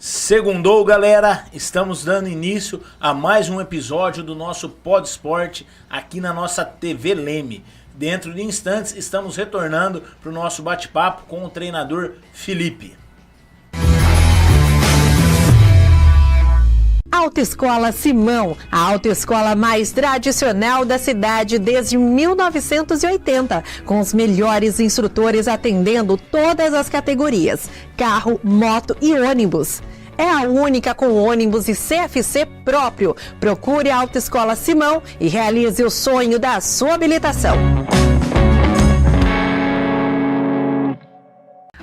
Segundou, galera, estamos dando início a mais um episódio do nosso Pod Esporte aqui na nossa TV Leme. Dentro de instantes estamos retornando para o nosso bate-papo com o treinador Felipe. Autoescola Simão, a autoescola mais tradicional da cidade desde 1980, com os melhores instrutores atendendo todas as categorias, carro, moto e ônibus. É a única com ônibus e CFC próprio. Procure a Autoescola Simão e realize o sonho da sua habilitação.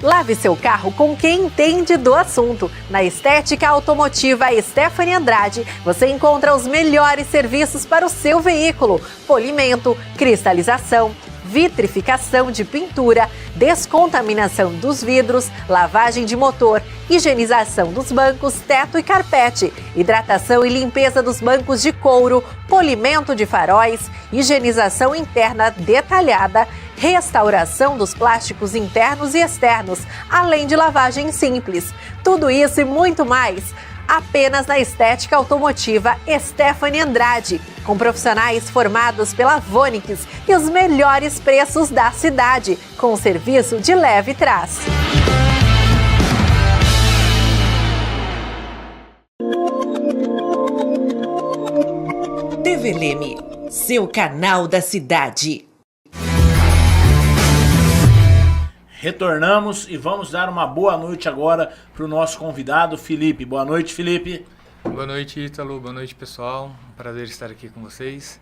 Lave seu carro com quem entende do assunto. Na Estética Automotiva Stephanie Andrade, você encontra os melhores serviços para o seu veículo: polimento, cristalização, vitrificação de pintura, descontaminação dos vidros, lavagem de motor, higienização dos bancos, teto e carpete, hidratação e limpeza dos bancos de couro, polimento de faróis, higienização interna detalhada, restauração dos plásticos internos e externos, além de lavagem simples. Tudo isso e muito mais apenas na Estética Automotiva Stephanie Andrade, com profissionais formados pela Vonix e os melhores preços da cidade, com serviço de leve trás. TV Leme, seu canal da cidade. Retornamos e vamos dar uma boa noite agora para o nosso convidado Felipe. Boa noite, Felipe. Boa noite, Ítalo. Boa noite, pessoal. Um prazer estar aqui com vocês.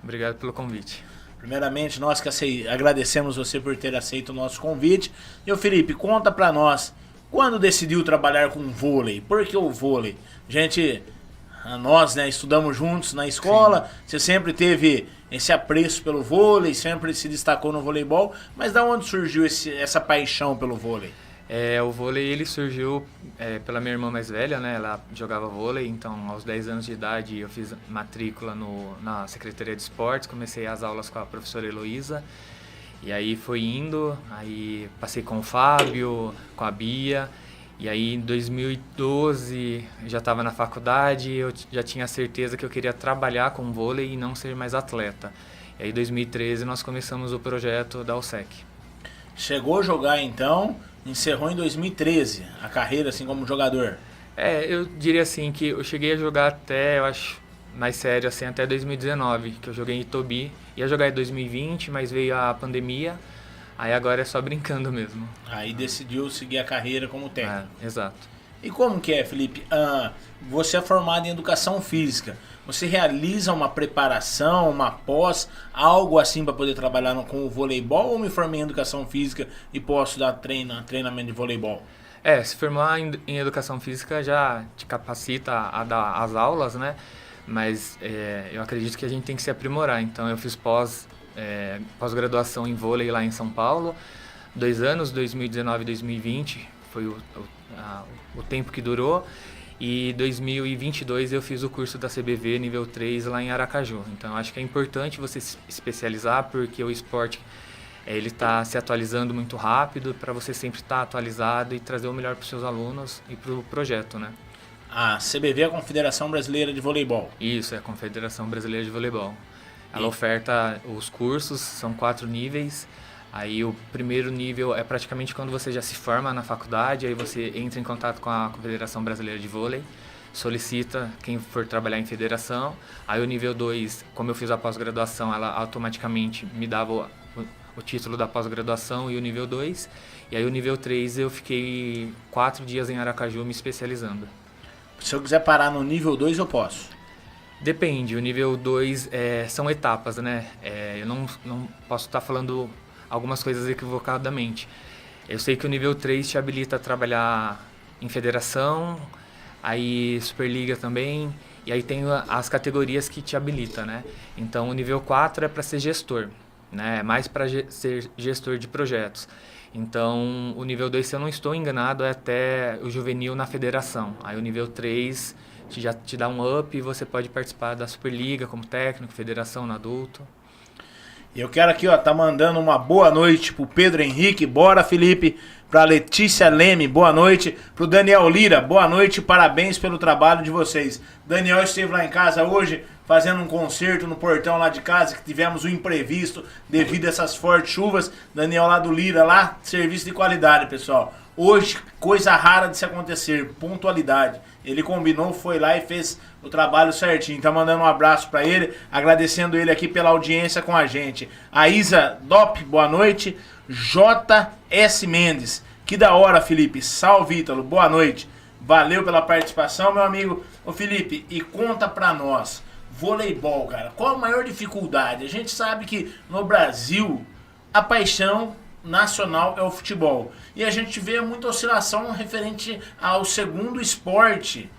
Obrigado pelo convite. Primeiramente, nós que agradecemos você por ter aceito o nosso convite. E o Felipe, conta para nós, quando decidiu trabalhar com vôlei? Por que o vôlei? Nós estudamos juntos na escola. Sim. Você sempre teve esse apreço pelo vôlei, sempre se destacou no voleibol, mas da onde surgiu essa paixão pelo vôlei? O vôlei ele surgiu pela minha irmã mais velha, né? Ela jogava vôlei, então aos 10 anos de idade eu fiz matrícula na Secretaria de Esportes, comecei as aulas com a professora Heloísa, e aí foi indo, aí passei com o Fábio, com a Bia, e aí em 2012 já estava na faculdade, eu já tinha certeza que eu queria trabalhar com vôlei e não ser mais atleta. E aí em 2013 nós começamos o projeto da USEC. Chegou a jogar então, encerrou em 2013 a carreira assim como jogador? Eu diria assim que eu cheguei a jogar até, eu acho, mais sério assim, até 2019, que eu joguei em Itobi. Ia jogar em 2020, mas veio a pandemia. Aí agora é só brincando mesmo. Aí decidiu seguir a carreira como técnico. Exato. E como que é, Felipe? Você é formado em educação física. Você realiza uma preparação, uma pós, algo assim para poder trabalhar com o voleibol, ou me formei em educação física e posso dar treinamento de voleibol? Se formar em educação física já te capacita a dar as aulas, né? Mas eu acredito que a gente tem que se aprimorar. Então eu fiz pós-graduação em vôlei lá em São Paulo, 2 anos, 2019 e 2020, foi o tempo que durou, e 2022 eu fiz o curso da CBV nível 3 lá em Aracaju. Então acho que é importante você se especializar, porque o esporte ele está se atualizando muito rápido, para você sempre estar atualizado e trazer o melhor para os seus alunos e para o projeto, né? A CBV é a Confederação Brasileira de Voleibol. Isso, é a Confederação Brasileira de Voleibol. Ela oferta os cursos, são 4 níveis. Aí o primeiro nível é praticamente quando você já se forma na faculdade, aí você entra em contato com a Confederação Brasileira de Vôlei, solicita quem for trabalhar em federação. Aí o nível 2, como eu fiz a pós-graduação, ela automaticamente me dava o título da pós-graduação e o nível 2. E aí o nível 3 eu fiquei 4 dias em Aracaju me especializando. Se eu quiser parar no nível 2 eu posso? Depende, o nível 2 são etapas, né? Eu não posso estar falando algumas coisas equivocadamente. Eu sei que o nível 3 te habilita a trabalhar em federação, aí Superliga também, e aí tem as categorias que te habilitam, né? Então o nível 4 é para ser gestor, né? É mais para ser gestor de projetos. Então o nível 2, se eu não estou enganado, é até o juvenil na federação. Aí o nível 3 já te dá um up e você pode participar da Superliga como técnico, federação no adulto. Eu quero aqui, ó, tá mandando uma boa noite pro Pedro Henrique, bora Felipe, pra Letícia Leme, boa noite, pro Daniel Lira, boa noite, parabéns pelo trabalho de vocês. Daniel esteve lá em casa hoje, fazendo um concerto no portão lá de casa, que tivemos um imprevisto devido a essas fortes chuvas. Daniel lá do Lira, lá, serviço de qualidade, pessoal. Hoje, coisa rara de se acontecer, pontualidade. Ele combinou, foi lá e fez o trabalho certinho. Então, mandando um abraço pra ele, agradecendo ele aqui pela audiência com a gente. A Isa Dop, boa noite. J.S. Mendes, que da hora, Felipe. Salve, Ítalo, boa noite. Valeu pela participação, meu amigo. Ô, Felipe, e conta pra nós, voleibol, cara, qual a maior dificuldade? A gente sabe que no Brasil, a paixão nacional é o futebol. E a gente vê muita oscilação referente ao segundo esporte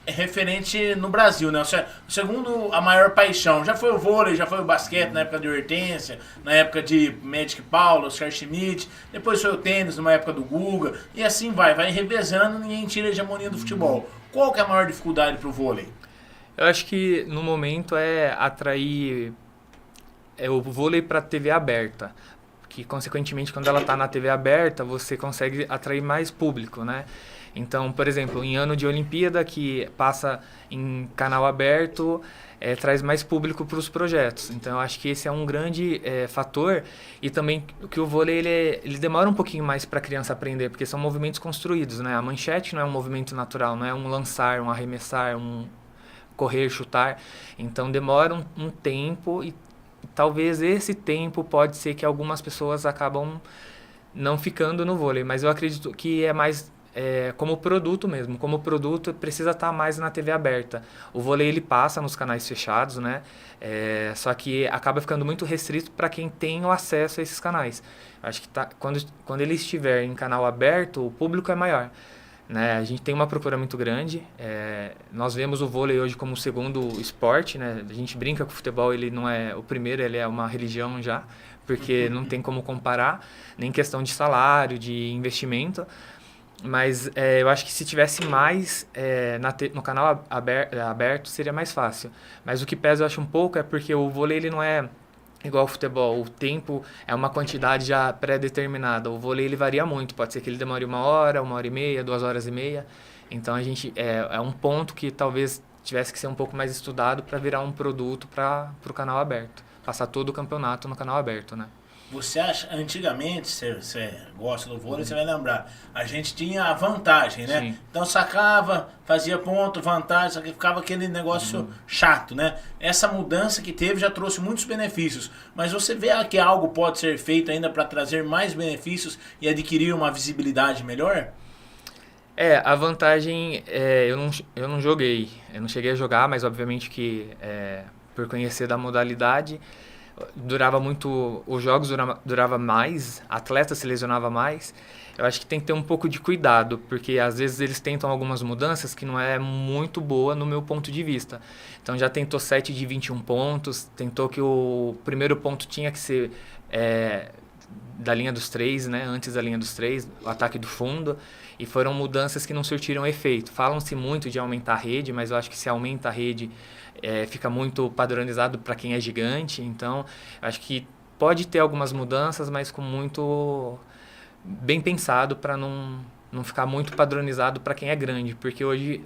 referente no Brasil, né? O segundo, a maior paixão. Já foi o vôlei, já foi o basquete na época de Hortência, na época de Magic Paulo, Oscar Schmidt, depois foi o tênis numa época do Guga, e assim vai revezando, ninguém tira a hegemonia do futebol. Qual que é a maior dificuldade pro vôlei? Eu acho que no momento é atrair o vôlei para TV aberta, que consequentemente quando ela está na TV aberta você consegue atrair mais público, né? Então, por exemplo, em ano de Olimpíada que passa em canal aberto, traz mais público para os projetos. Então, eu acho que esse é um grande fator, e também que o vôlei ele demora um pouquinho mais para a criança aprender, porque são movimentos construídos, né? A manchete não é um movimento natural, não é um lançar, um arremessar, um correr, chutar. Então, demora um tempo, e talvez esse tempo pode ser que algumas pessoas acabam não ficando no vôlei, mas eu acredito que é mais como produto mesmo. Como produto precisa estar mais na TV aberta. O vôlei ele passa nos canais fechados, né? Só que acaba ficando muito restrito para quem tem o acesso a esses canais. Acho que quando ele estiver em canal aberto, o público é maior, né? A gente tem uma procura muito grande. Nós vemos o vôlei hoje como o segundo esporte, né? A gente brinca que o futebol ele não é o primeiro, ele é uma religião já, porque não tem como comparar, nem questão de salário, de investimento. Mas eu acho que se tivesse mais no canal aberto seria mais fácil. Mas o que pesa eu acho um pouco é porque o vôlei ele não é igual ao futebol. O tempo é uma quantidade já pré-determinada. O vôlei ele varia muito. Pode ser que ele demore 1 hora, 1h30, 2h30. Então a gente é um ponto que talvez tivesse que ser um pouco mais estudado para virar um produto para o canal aberto. Passar todo o campeonato no canal aberto, né? Você acha, antigamente, você gosta do vôlei, você vai lembrar, a gente tinha a vantagem, né? Sim. Então sacava, fazia ponto, vantagem, só que ficava aquele negócio chato, né? Essa mudança que teve já trouxe muitos benefícios, mas você vê que algo pode ser feito ainda para trazer mais benefícios e adquirir uma visibilidade melhor? A vantagem, eu não joguei, eu não cheguei a jogar, mas obviamente que por conhecer da modalidade, durava muito, os jogos durava mais, atleta se lesionava mais. Eu acho que tem que ter um pouco de cuidado, porque às vezes eles tentam algumas mudanças que não é muito boa no meu ponto de vista. Então já tentou 7 de 21 pontos, tentou que o primeiro ponto tinha que ser da linha dos 3, né, antes da linha dos 3, o ataque do fundo, e foram mudanças que não surtiram efeito. Falam-se muito de aumentar a rede, mas eu acho que se aumenta a rede, fica muito padronizado para quem é gigante. Então, acho que pode ter algumas mudanças, mas com muito bem pensado para não ficar muito padronizado para quem é grande. Porque hoje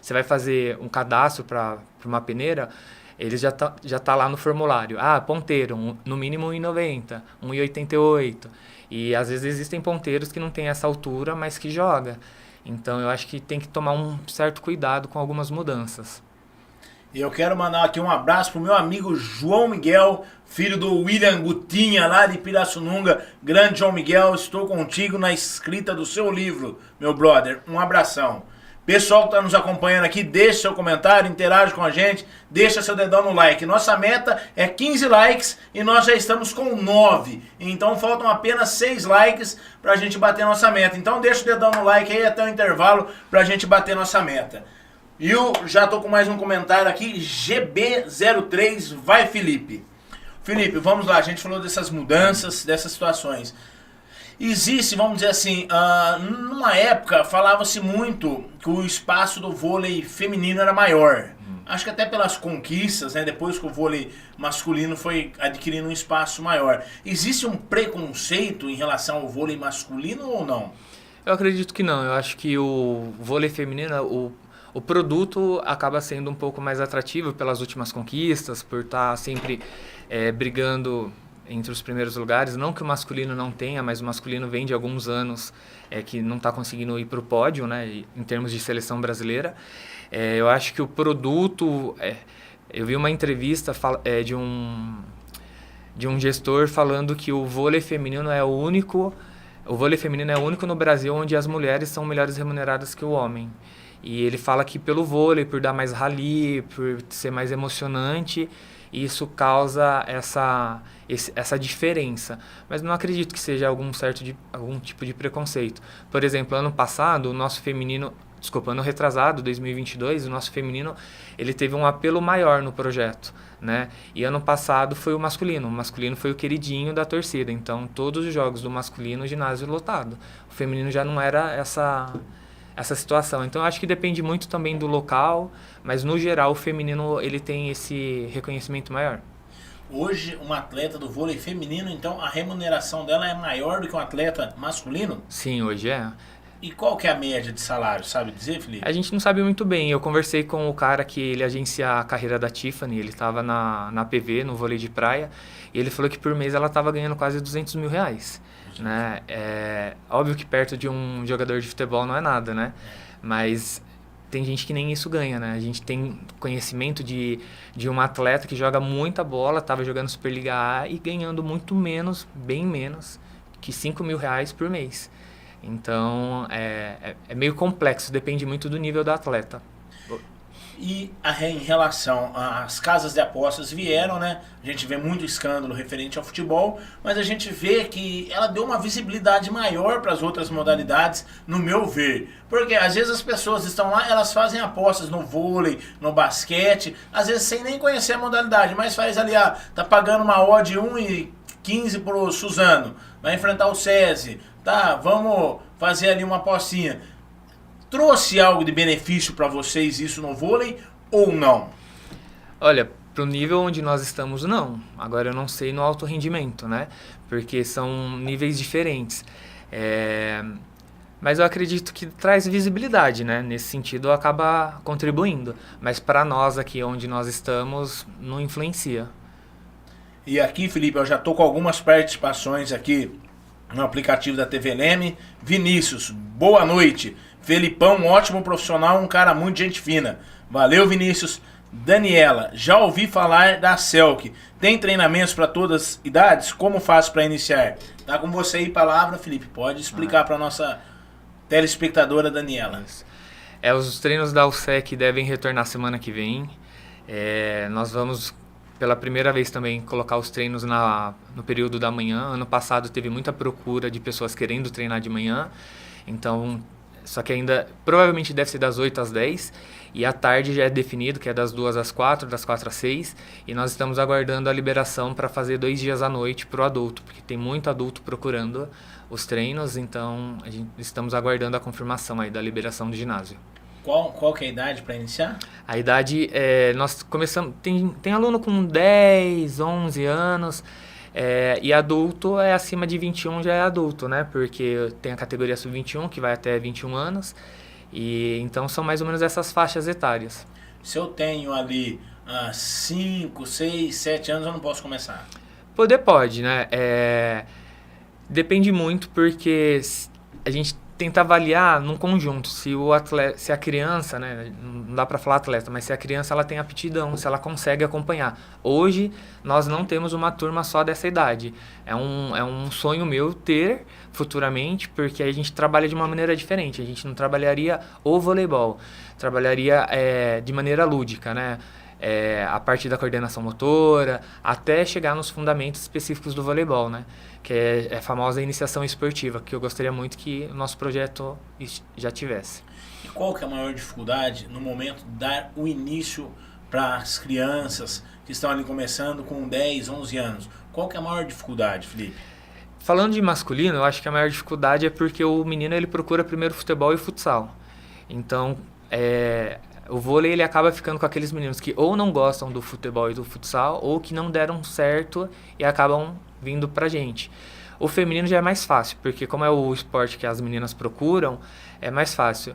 você vai fazer um cadastro para uma peneira, ele já tá lá no formulário. Ponteiro, no mínimo 1,90, 1,88. E às vezes existem ponteiros que não têm essa altura, mas que joga. Então eu acho que tem que tomar um certo cuidado com algumas mudanças. E eu quero mandar aqui um abraço pro meu amigo João Miguel, filho do William Gutinha, lá de Pirassununga. Grande João Miguel, estou contigo na escrita do seu livro, meu brother. Um abração. Pessoal que está nos acompanhando aqui, deixa seu comentário, interage com a gente, deixa seu dedão no like. Nossa meta é 15 likes e nós já estamos com 9. Então faltam apenas 6 likes para a gente bater nossa meta. Então deixa o dedão no like aí até o intervalo para a gente bater nossa meta. E eu já tô com mais um comentário aqui, GB03, vai Felipe. Felipe, vamos lá, a gente falou dessas mudanças, dessas situações. Existe, vamos dizer assim, numa época falava-se muito que o espaço do vôlei feminino era maior. acho que até pelas conquistas, né? Depois que o vôlei masculino foi adquirindo um espaço maior. Existe um preconceito em relação ao vôlei masculino ou não? Eu acredito que não. Eu acho que o vôlei feminino, o produto acaba sendo um pouco mais atrativo pelas últimas conquistas, por estar sempre brigando entre os primeiros lugares. Não que o masculino não tenha, mas o masculino vem de alguns anos que não está conseguindo ir para o pódio, né, em termos de seleção brasileira. Eu acho que o produto... eu vi uma entrevista de um gestor falando que o vôlei feminino é o único no Brasil onde as mulheres são melhores remuneradas que o homem. E ele fala que pelo vôlei, por dar mais rally, por ser mais emocionante, isso causa essa diferença. Mas não acredito que seja algum tipo de preconceito. Por exemplo, ano passado, ano retrasado, 2022, o nosso feminino ele teve um apelo maior no projeto, né? E ano passado foi o masculino. O masculino foi o queridinho da torcida. Então, todos os jogos do masculino, o ginásio lotado. O feminino já não era essa situação. Então, eu acho que depende muito também do local, mas no geral o feminino ele tem esse reconhecimento maior. Hoje, uma atleta do vôlei feminino, então a remuneração dela é maior do que um atleta masculino? Sim, hoje é. E qual que é a média de salário, sabe dizer, Felipe? A gente não sabe muito bem. Eu conversei com o cara que ele agencia a carreira da Tiffany, ele estava na PV, no vôlei de praia, e ele falou que por mês ela estava ganhando quase R$200 mil. Né? Óbvio que perto de um jogador de futebol não é nada, né? Mas tem gente que nem isso ganha, né? A gente tem conhecimento de uma atleta que joga muita bola, estava jogando Superliga A e ganhando muito menos, bem menos, que R$5 mil por mês. Então, é meio complexo, depende muito do nível do atleta. E em relação às casas de apostas vieram, né? A gente vê muito escândalo referente ao futebol, mas a gente vê que ela deu uma visibilidade maior para as outras modalidades, no meu ver. Porque às vezes as pessoas estão lá, elas fazem apostas no vôlei, no basquete, às vezes sem nem conhecer a modalidade, mas faz ali, tá pagando uma odd 1,15 pro Suzano, vai enfrentar o SESI, tá, vamos fazer ali uma apostinha. Trouxe algo de benefício para vocês isso no vôlei ou não? Olha, pro nível onde nós estamos, não. Agora eu não sei no alto rendimento, né? Porque são níveis diferentes. Mas eu acredito que traz visibilidade, né? Nesse sentido, acaba contribuindo. Mas para nós aqui onde nós estamos, não influencia. E aqui, Felipe, eu já tô com algumas participações aqui no aplicativo da TV Leme. Vinícius, boa noite. Felipão, um ótimo profissional, um cara muito gente fina. Valeu, Vinícius. Daniela, já ouvi falar da Selk. Tem treinamentos para todas as idades? Como faço para iniciar? Tá com você aí, palavra, Felipe. Pode explicar para nossa telespectadora Daniela. Os treinos da USEC devem retornar semana que vem. Nós vamos, pela primeira vez também, colocar os treinos no período da manhã. Ano passado teve muita procura de pessoas querendo treinar de manhã. Então... Só que ainda, provavelmente deve ser das 8 às 10, e à tarde já é definido que é das 2 às 4, das 4 às 6, e nós estamos aguardando a liberação para fazer 2 dias à noite para o adulto, porque tem muito adulto procurando os treinos, então estamos aguardando a confirmação aí da liberação do ginásio. Qual que é a idade para iniciar? A idade, nós começamos, tem aluno com 10, 11 anos... e adulto acima de 21 já é adulto, né? Porque tem a categoria sub-21 que vai até 21 anos. E então são mais ou menos essas faixas etárias. Se eu tenho ali 5, 6, 7 anos, eu não posso começar? Pode, né? Depende muito porque a gente tenta avaliar num conjunto se a criança, né, não dá para falar atleta, mas se a criança ela tem aptidão, se ela consegue acompanhar. Hoje nós não temos uma turma só dessa idade. É um sonho meu ter futuramente, porque a gente trabalha de uma maneira diferente. A gente não trabalharia o voleibol, trabalharia de maneira lúdica, né? A parte da coordenação motora, até chegar nos fundamentos específicos do voleibol, né? Que é a famosa iniciação esportiva, que eu gostaria muito que o nosso projeto já tivesse. E qual que é a maior dificuldade no momento de dar o início para as crianças que estão ali começando com 10, 11 anos? Qual que é a maior dificuldade, Felipe? Falando de masculino, eu acho que a maior dificuldade é porque o menino ele procura primeiro futebol e futsal. Então, o vôlei ele acaba ficando com aqueles meninos que ou não gostam do futebol e do futsal, ou que não deram certo e acabam vindo pra gente. O feminino já é mais fácil, porque como é o esporte que as meninas procuram, é mais fácil.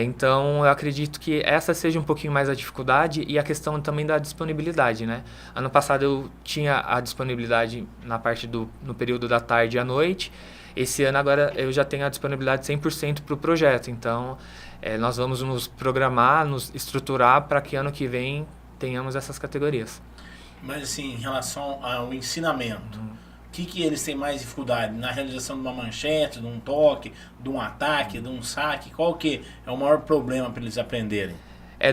Então, eu acredito que essa seja um pouquinho mais a dificuldade e a questão também da disponibilidade, né? Ano passado eu tinha a disponibilidade na parte no período da tarde e à noite. Esse ano agora eu já tenho a disponibilidade 100% para o projeto. Então, nós vamos nos programar, nos estruturar para que ano que vem tenhamos essas categorias. Mas assim, em relação ao ensinamento, o que eles têm mais dificuldade? Na realização de uma manchete, de um toque, de um ataque, de um saque? Qual que é o maior problema para eles aprenderem?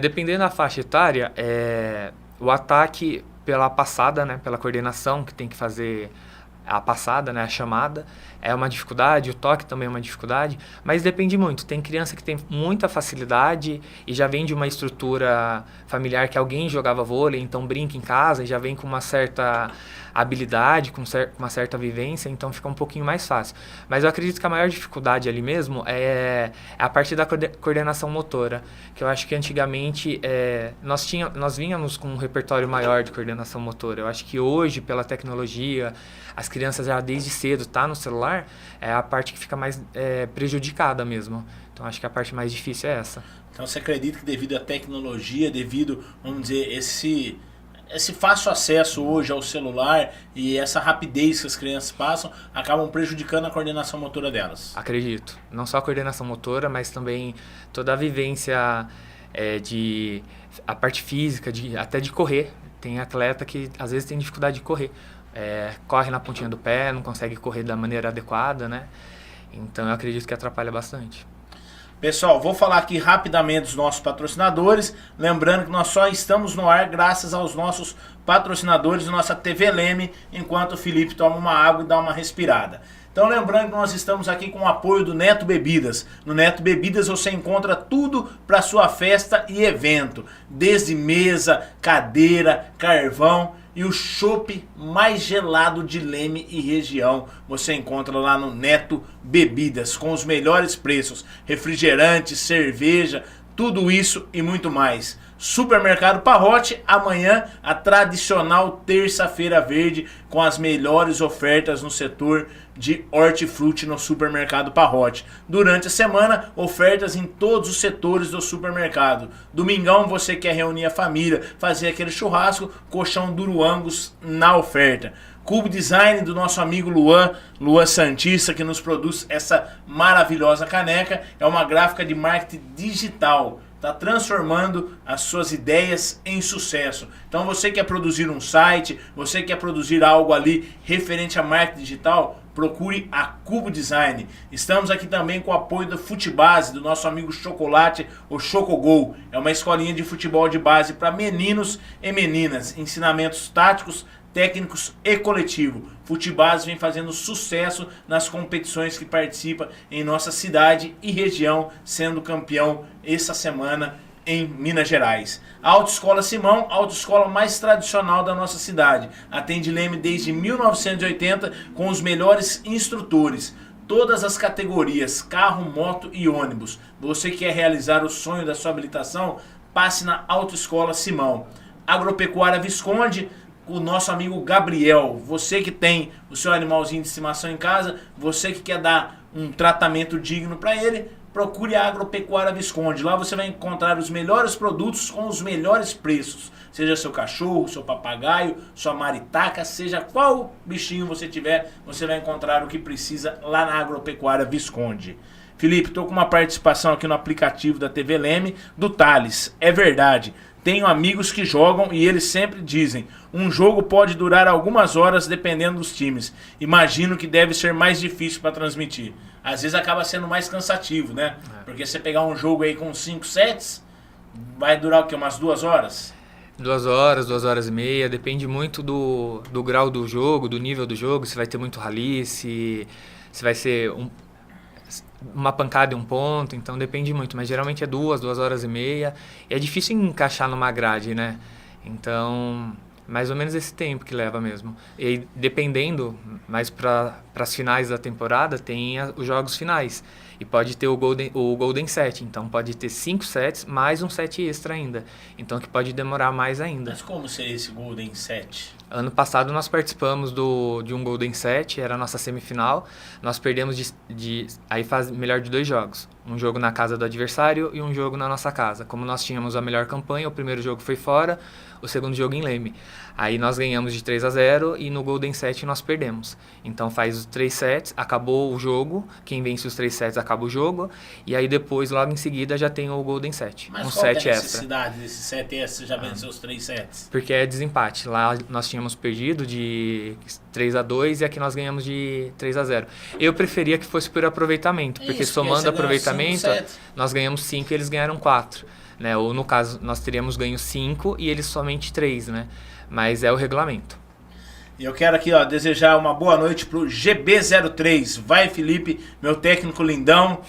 Dependendo da faixa etária, o ataque pela passada, né, pela coordenação que tem que fazer a passada, né, a chamada, é uma dificuldade, o toque também é uma dificuldade, mas depende muito. Tem criança que tem muita facilidade e já vem de uma estrutura familiar que alguém jogava vôlei, então brinca em casa e já vem com uma certa habilidade, com uma certa vivência, então fica um pouquinho mais fácil. Mas eu acredito que a maior dificuldade ali mesmo é a parte da coordenação motora, que eu acho que antigamente nós vínhamos com um repertório maior de coordenação motora. Eu acho que hoje, pela tecnologia, as crianças já desde cedo tá no celular, é a parte que fica mais prejudicada mesmo. Então acho que a parte mais difícil é essa. Então você acredita que devido à tecnologia, devido, vamos dizer, esse fácil acesso hoje ao celular e essa rapidez que as crianças passam, acabam prejudicando a coordenação motora delas? Acredito. Não só a coordenação motora, mas também toda a vivência a parte física, até de correr. Tem atleta que às vezes tem dificuldade de correr. Corre na pontinha do pé, não consegue correr da maneira adequada, né? Então eu acredito que atrapalha bastante. Pessoal, vou falar aqui rapidamente dos nossos patrocinadores, lembrando que nós só estamos no ar graças aos nossos patrocinadores, nossa TV Leme, enquanto o Felipe toma uma água e dá uma respirada. Então lembrando que nós estamos aqui com o apoio do Neto Bebidas. No Neto Bebidas você encontra tudo para sua festa e evento, desde mesa, cadeira, carvão e o chopp mais gelado de Leme e região. Você encontra lá no Neto Bebidas, com os melhores preços, refrigerantes, cerveja, tudo isso e muito mais. Supermercado Parrote, amanhã a tradicional terça-feira verde com as melhores ofertas no setor de hortifruti no Supermercado Parrote. Durante a semana, ofertas em todos os setores do supermercado. Domingão você quer reunir a família, fazer aquele churrasco, colchão duro Angus na oferta. Cubo Design do nosso amigo Luan Santista, que nos produz essa maravilhosa caneca. É uma gráfica de marketing digital. Está transformando as suas ideias em sucesso. Então você quer produzir um site, você quer produzir algo ali referente a marketing digital, procure a Cubo Design. Estamos aqui também com o apoio da Futebase, do nosso amigo Chocolate, o Chocogol. É uma escolinha de futebol de base para meninos e meninas. Ensinamentos táticos, técnicos e coletivo. Futebase vem fazendo sucesso nas competições que participa em nossa cidade e região, sendo campeão essa semana em Minas Gerais. A Autoescola Simão, a autoescola mais tradicional da nossa cidade. Atende Leme desde 1980 com os melhores instrutores. Todas as categorias, carro, moto e ônibus. Você quer realizar o sonho da sua habilitação? Passe na Autoescola Simão. Agropecuária Visconde, o nosso amigo Gabriel. Você que tem o seu animalzinho de estimação em casa, você que quer dar um tratamento digno para ele, procure a Agropecuária Visconde. Lá você vai encontrar os melhores produtos com os melhores preços. Seja seu cachorro, seu papagaio, sua maritaca, seja qual bichinho você tiver, você vai encontrar o que precisa lá na Agropecuária Visconde. Felipe, estou com uma participação aqui no aplicativo da TV Leme, do Thales. É verdade. Tenho amigos que jogam e eles sempre dizem, um jogo pode durar algumas horas dependendo dos times. Imagino que deve ser mais difícil para transmitir. Às vezes acaba sendo mais cansativo, né? Porque você pegar um jogo aí com 5 sets, vai durar o quê? Umas 2 horas? 2 horas, 2 horas e meia, depende muito do grau do jogo, do nível do jogo, se vai ter muito rally, se vai ser uma pancada e um ponto, então depende muito, mas geralmente é 2 horas e meia, e é difícil encaixar numa grade, né? Então Mais ou menos esse tempo que leva mesmo. E dependendo, mais para as finais da temporada, tem os jogos finais. E pode ter o Golden Set. Então pode ter 5 sets, mais um set extra ainda. Então que pode demorar mais ainda. Mas como seria esse Golden Set? Ano passado nós participamos de um Golden Set, era a nossa semifinal. Nós perdemos aí faz melhor de 2 jogos. Um jogo na casa do adversário e um jogo na nossa casa. Como nós tínhamos a melhor campanha, o primeiro jogo foi fora, o segundo jogo em Leme. Aí nós ganhamos de 3-0 e no Golden Set nós perdemos. Então faz os 3 sets, acabou o jogo, quem vence os 3 sets acaba o jogo, e aí depois, logo em seguida, já tem o Golden Set. Mas um qual set é a extra. necessidade desse set extra? Você já venceu os 3 sets? Porque é desempate. Lá nós tínhamos perdido de 3-2 e aqui nós ganhamos de 3-0. Eu preferia que fosse por aproveitamento, porque somando aproveitamento, nós ganhamos 5 e eles ganharam 4. Né? Ou no caso, nós teríamos ganho 5 e eles somente 3, né? Mas é o regulamento. E eu quero aqui, ó, desejar uma boa noite pro GB03. Vai, Felipe, meu técnico lindão.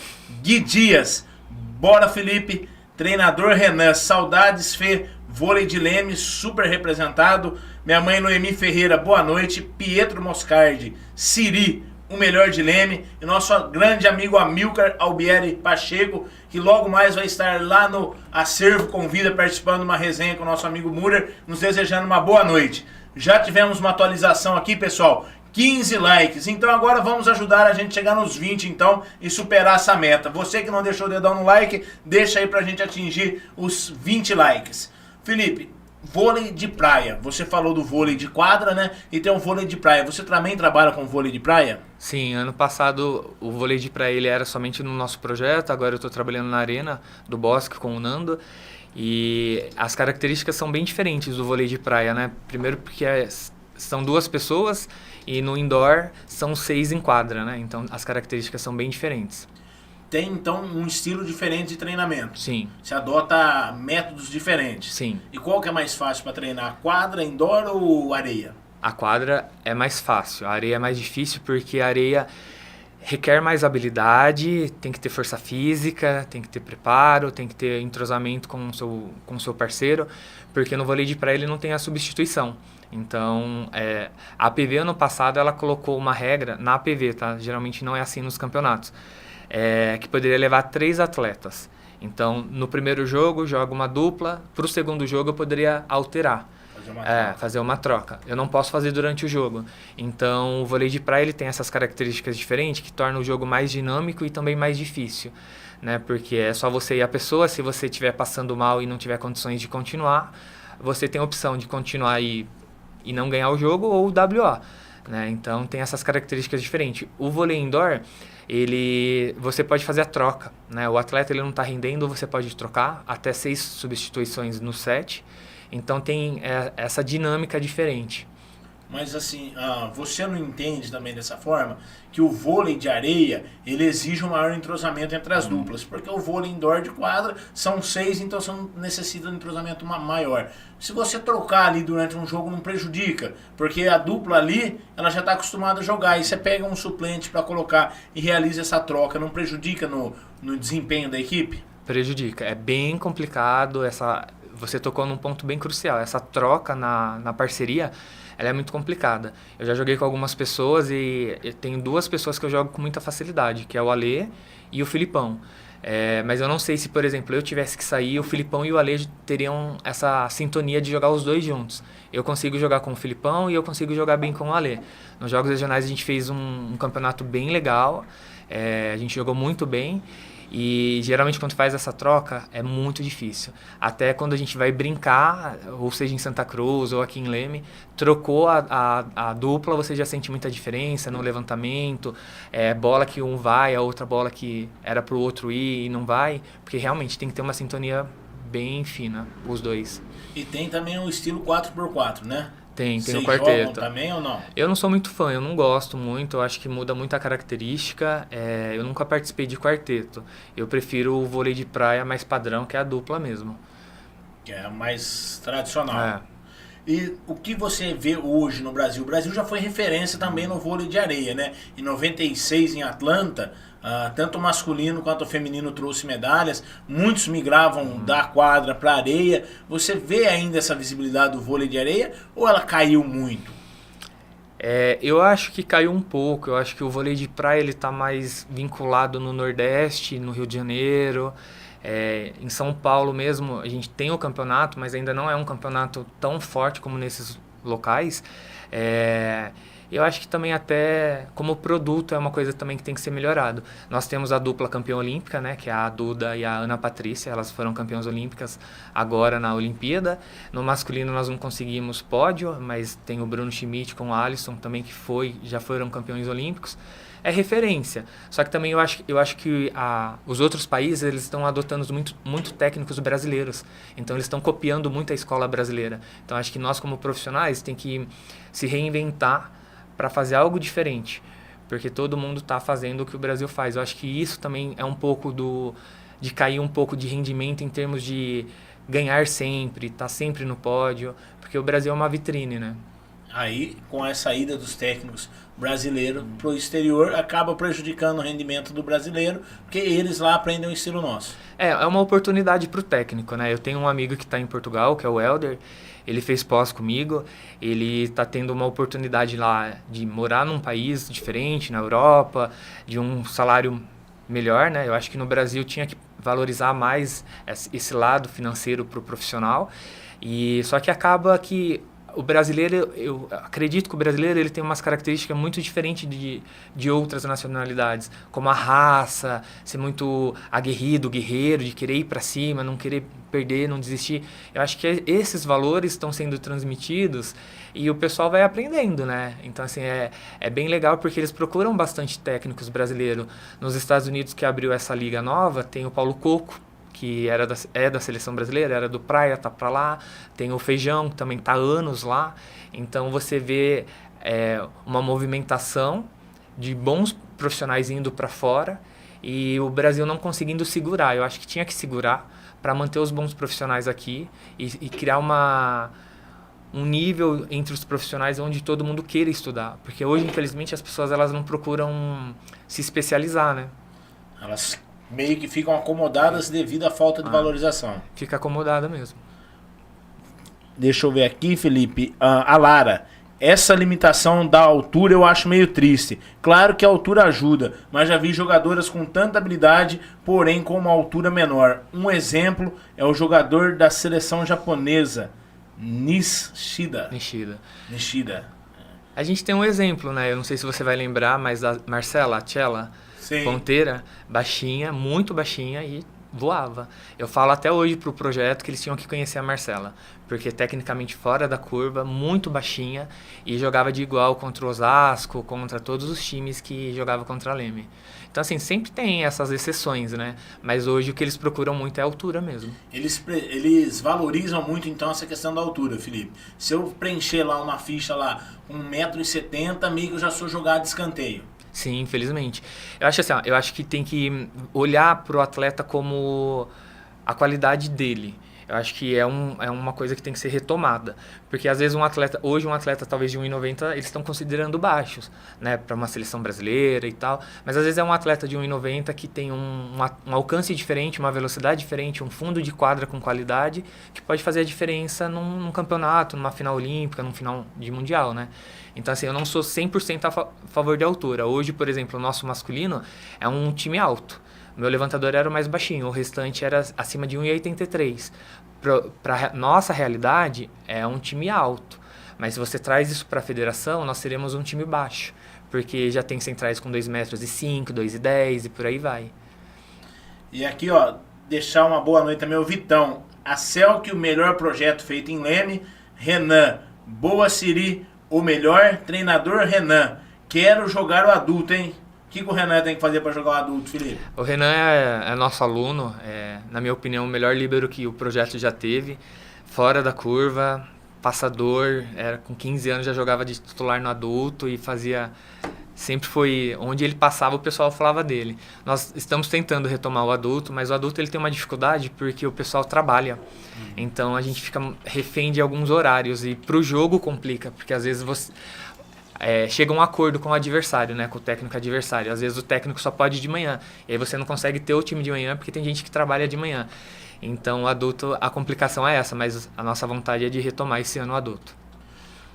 Gui Dias. Bora, Felipe. Treinador Renan. Saudades, Fê. Vôlei de Leme, super representado. Minha mãe Noemi Ferreira, boa noite. Pietro Moscardi. Siri, o melhor de Leme. E nosso grande amigo Amilcar Albieri Pacheco, que logo mais vai estar lá no Acervo Convida, participando de uma resenha com o nosso amigo Murer, nos desejando uma boa noite. Já tivemos uma atualização aqui, pessoal. 15 likes. Então agora vamos ajudar a gente a chegar nos 20, então, e superar essa meta. Você que não deixou o dedão no like, deixa aí pra gente atingir os 20 likes. Felipe, vôlei de praia. Você falou do vôlei de quadra, né? E tem o vôlei de praia. Você também trabalha com vôlei de praia? Sim, ano passado o vôlei de praia ele era somente no nosso projeto. Agora eu estou trabalhando na Arena do Bosque com o Nando. E as características são bem diferentes do vôlei de praia, né? Primeiro porque são 2 pessoas e no indoor são 6 em quadra, né? Então as características são bem diferentes. Tem, então, um estilo diferente de treinamento. Sim. Você adota métodos diferentes. Sim. E qual que é mais fácil para treinar? Quadra, indoor ou areia? A quadra é mais fácil, a areia é mais difícil porque a areia requer mais habilidade, tem que ter força física, tem que ter preparo, tem que ter entrosamento com o seu parceiro, porque no vôlei de praia ele não tem a substituição. Então, a APV ano passado ela colocou uma regra na APV, tá? Geralmente não é assim nos campeonatos. Que poderia levar 3 atletas. Então, no primeiro jogo, joga uma dupla. Para o segundo jogo, eu poderia alterar. Fazer uma troca. Eu não posso fazer durante o jogo. Então, o vôlei de praia ele tem essas características diferentes que tornam o jogo mais dinâmico e também mais difícil. Né? Porque é só você e a pessoa. Se você estiver passando mal e não tiver condições de continuar, você tem a opção de continuar e não ganhar o jogo ou o WA. Né? Então, tem essas características diferentes. O vôlei indoor... você pode fazer a troca, né? O atleta ele não está rendendo, você pode trocar até 6 substituições no set. Então tem essa dinâmica diferente. Mas assim, você não entende também dessa forma que o vôlei de areia ele exige um maior entrosamento entre as duplas, porque o vôlei indoor de quadra são 6, então você necessita de um entrosamento maior. Se você trocar ali durante um jogo não prejudica, porque a dupla ali ela já está acostumada a jogar e você pega um suplente para colocar e realiza essa troca, não prejudica no desempenho da equipe? Prejudica, é bem complicado, você tocou num ponto bem crucial, essa troca na parceria ela é muito complicada. Eu já joguei com algumas pessoas e tenho 2 pessoas que eu jogo com muita facilidade, que é o Alê e o Filipão. Mas eu não sei se, por exemplo, eu tivesse que sair, o Filipão e o Alê teriam essa sintonia de jogar os 2 juntos. Eu consigo jogar com o Filipão e eu consigo jogar bem com o Alê. Nos jogos regionais a gente fez um campeonato bem legal, a gente jogou muito bem. E geralmente quando faz essa troca é muito difícil. Até quando a gente vai brincar, ou seja em Santa Cruz ou aqui em Leme, trocou a dupla, você já sente muita diferença no levantamento, bola que um vai, a outra bola que era para o outro ir e não vai, porque realmente tem que ter uma sintonia bem fina, os 2. E tem também o estilo 4x4, né? Tem Vocês o quarteto. jogam também ou não? Eu não sou muito fã, eu não gosto muito, eu acho que muda muito a característica. Eu nunca participei de quarteto. Eu prefiro o vôlei de praia mais padrão, que é a dupla mesmo. Que é mais tradicional. E o que você vê hoje no Brasil? O Brasil já foi referência também no vôlei de areia, né? Em 96, em Atlanta, tanto o masculino quanto o feminino trouxe medalhas, muitos migravam da quadra para a areia. Você vê ainda essa visibilidade do vôlei de areia ou ela caiu muito? Eu acho que caiu um pouco. Eu acho que o vôlei de praia ele está mais vinculado no Nordeste, no Rio de Janeiro. Em São Paulo mesmo, a gente tem o campeonato, mas ainda não é um campeonato tão forte como nesses locais. Eu acho que também até como produto é uma coisa também que tem que ser melhorado. Nós temos a dupla campeã olímpica, né, que é a Duda e a Ana Patrícia, elas foram campeãs olímpicas agora na Olimpíada. No masculino nós não conseguimos pódio, mas tem o Bruno Schmidt com o Alisson também que já foram campeões olímpicos. É referência. Só que também eu acho que os outros países eles estão adotando muito técnicos brasileiros. Então eles estão copiando muito a escola brasileira. Então acho que nós como profissionais tem que se reinventar para fazer algo diferente, porque todo mundo está fazendo o que o Brasil faz. Eu acho que isso também é um pouco de cair um pouco de rendimento em termos de ganhar sempre, estar sempre no pódio, porque o Brasil é uma vitrine, né? Aí, com a saída dos técnicos brasileiros para o exterior, acaba prejudicando o rendimento do brasileiro, porque eles lá aprendem o estilo nosso. É uma oportunidade para o técnico, né? Eu tenho um amigo que está em Portugal, que é o Helder. Ele fez pós comigo, ele está tendo uma oportunidade lá de morar num país diferente, na Europa, de um salário melhor, né? Eu acho que no Brasil tinha que valorizar mais esse lado financeiro para o profissional. Só que acaba que o brasileiro, eu acredito que o brasileiro ele tem umas características muito diferentes de outras nacionalidades, como a raça, ser muito aguerrido, guerreiro, de querer ir para cima, não querer perder, não desistir. Eu acho que esses valores estão sendo transmitidos e o pessoal vai aprendendo, né? Então, assim, é bem legal porque eles procuram bastante técnicos brasileiros. Nos Estados Unidos, que abriu essa liga nova, tem o Paulo Coco, que é da seleção brasileira, era do Praia, tá para lá. Tem o Feijão, que também tá há anos lá. Então você vê uma movimentação de bons profissionais indo para fora e o Brasil não conseguindo segurar. Eu acho que tinha que segurar para manter os bons profissionais aqui e criar um nível entre os profissionais onde todo mundo queira estudar. Porque hoje, infelizmente, as pessoas elas não procuram se especializar, né? Elas meio que ficam acomodadas devido à falta de valorização. Fica acomodada mesmo. Deixa eu ver aqui, Felipe. A Lara, essa limitação da altura eu acho meio triste. Claro que a altura ajuda, mas já vi jogadoras com tanta habilidade, porém com uma altura menor. Um exemplo é o jogador da seleção japonesa, Nishida. A gente tem um exemplo, né? Eu não sei se você vai lembrar, mas a Marcela, a Tchela, ponteira, baixinha, muito baixinha e voava. Eu falo até hoje pro projeto que eles tinham que conhecer a Marcela, porque tecnicamente fora da curva, muito baixinha e jogava de igual contra o Osasco, contra todos os times que jogavam contra a Leme. Então, assim, sempre tem essas exceções, né? Mas hoje o que eles procuram muito é a altura mesmo. Eles valorizam muito, então, essa questão da altura, Felipe. Se eu preencher lá uma ficha lá com 1,70 m, meio que eu já sou jogado de escanteio. Sim, infelizmente. Eu acho assim, eu acho que tem que olhar para o atleta como a qualidade dele. Eu acho que é uma coisa que tem que ser retomada. Porque às vezes hoje um atleta talvez de 1,90 eles estão considerando baixos, né, para uma seleção brasileira e tal. Mas às vezes é um atleta de 1,90 que tem um alcance diferente, uma velocidade diferente, um fundo de quadra com qualidade, que pode fazer a diferença num campeonato, numa final olímpica, num final de mundial, né? Então, assim, eu não sou 100% a favor de altura. Hoje, por exemplo, o nosso masculino é um time alto. Meu levantador era o mais baixinho, o restante era acima de 1,83. Para nossa realidade, é um time alto. Mas se você traz isso para a federação, nós seremos um time baixo. Porque já tem centrais com 2,05 metros, 2,10 e por aí vai. E aqui, ó, deixar uma boa noite também ao Vitão. A Celc, o melhor projeto feito em Leme. Renan, Boa Siri, o melhor treinador Renan. Quero jogar o adulto, hein? O que o Renan tem que fazer para jogar o adulto, Felipe? O Renan é nosso aluno, na minha opinião, o melhor líbero que o projeto já teve. Fora da curva, passador, com 15 anos já jogava de titular no adulto e fazia... Sempre foi onde ele passava, o pessoal falava dele. Nós estamos tentando retomar o adulto, mas o adulto ele tem uma dificuldade porque o pessoal trabalha. Então a gente fica refém de alguns horários e pro jogo complica, porque às vezes chega a um acordo com o adversário, né, com o técnico adversário. Às vezes o técnico só pode ir de manhã, e aí você não consegue ter o time de manhã porque tem gente que trabalha de manhã. Então, o adulto, a complicação é essa, mas a nossa vontade é de retomar esse ano o adulto.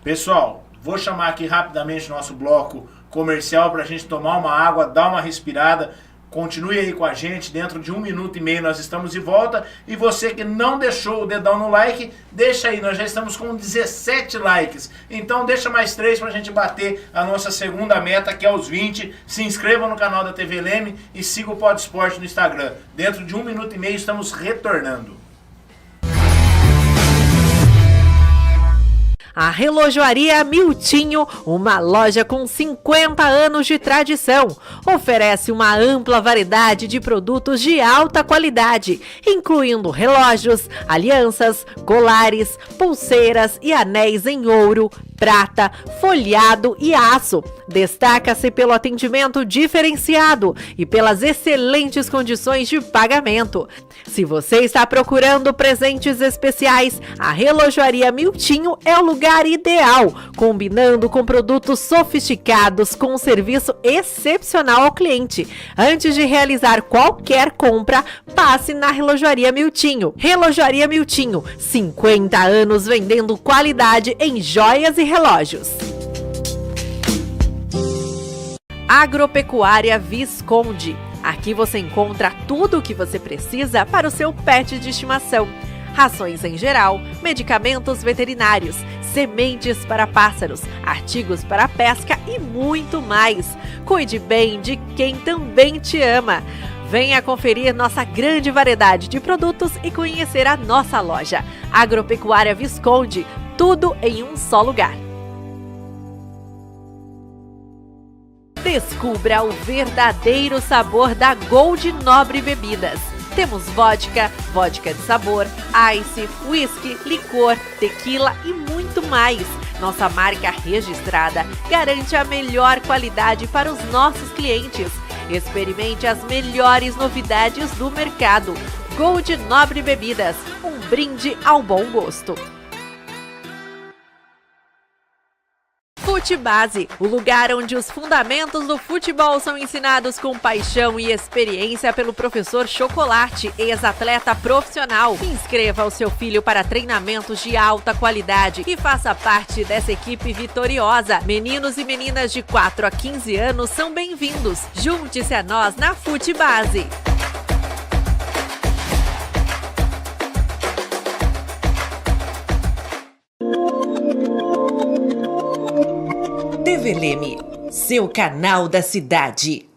Pessoal, vou chamar aqui rapidamente o nosso bloco comercial para a gente tomar uma água, dar uma respirada. Continue aí com a gente, dentro de 1 minuto e meio nós estamos de volta. E você que não deixou o dedão no like, deixa aí, nós já estamos com 17 likes. Então deixa mais 3 para a gente bater a nossa segunda meta, que é os 20. Se inscreva no canal da TV Leme e siga o Pod Esporte no Instagram. Dentro de 1 minuto e meio estamos retornando. A Relojoaria Miltinho, uma loja com 50 anos de tradição, oferece uma ampla variedade de produtos de alta qualidade, incluindo relógios, alianças, colares, pulseiras e anéis em ouro, prata, folhado e aço. Destaca-se pelo atendimento diferenciado e pelas excelentes condições de pagamento. Se você está procurando presentes especiais, a Relojoaria Miltinho é o lugar ideal, combinando com produtos sofisticados com um serviço excepcional ao cliente. Antes de realizar qualquer compra, passe na Relojoaria Miltinho. Relojoaria Miltinho, 50 anos vendendo qualidade em joias e relógios. Agropecuária Visconde. Aqui você encontra tudo o que você precisa para o seu pet de estimação. Rações em geral, medicamentos veterinários, sementes para pássaros, artigos para pesca e muito mais. Cuide bem de quem também te ama. Venha conferir nossa grande variedade de produtos e conhecer a nossa loja. Agropecuária Visconde, tudo em um só lugar. Descubra o verdadeiro sabor da Gold Nobre Bebidas. Temos vodka, vodka de sabor, ice, whisky, licor, tequila e muito mais. Nossa marca registrada garante a melhor qualidade para os nossos clientes. Experimente as melhores novidades do mercado. Gold Nobre Bebidas, um brinde ao bom gosto. Futebase, o lugar onde os fundamentos do futebol são ensinados com paixão e experiência pelo professor Chocolate, ex-atleta profissional. Inscreva o seu filho para treinamentos de alta qualidade e faça parte dessa equipe vitoriosa. Meninos e meninas de 4 a 15 anos são bem-vindos. Junte-se a nós na Futebase. TV Leme, seu canal da cidade.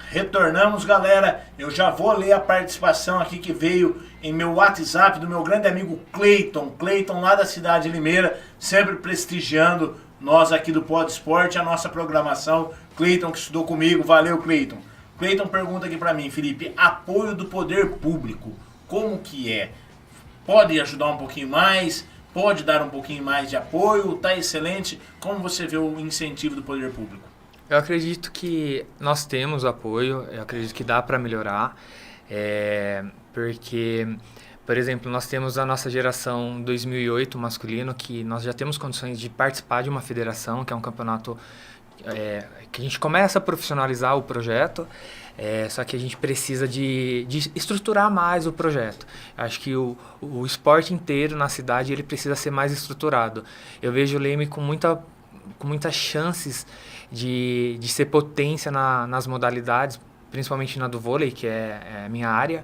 Retornamos, galera. Eu já vou ler a participação aqui que veio em meu WhatsApp do meu grande amigo Cleiton. Cleiton lá da cidade de Limeira, sempre prestigiando nós aqui do Pod Esporte, a nossa programação. Cleiton que estudou comigo, valeu Cleiton. Cleiton pergunta aqui pra mim, Felipe, apoio do poder público, como que é? Pode ajudar um pouquinho mais? Pode dar um pouquinho mais de apoio? Tá excelente? Como você vê o incentivo do poder público? Eu acredito que nós temos apoio, eu acredito que dá para melhorar, porque, por exemplo, nós temos a nossa geração 2008 masculino, que nós já temos condições de participar de uma federação, que é um campeonato que a gente começa a profissionalizar o projeto, só que a gente precisa de estruturar mais o projeto. Acho que o esporte inteiro na cidade ele precisa ser mais estruturado. Eu vejo o Leme com muitas chances de ser potência nas modalidades, principalmente na do vôlei, que é a minha área.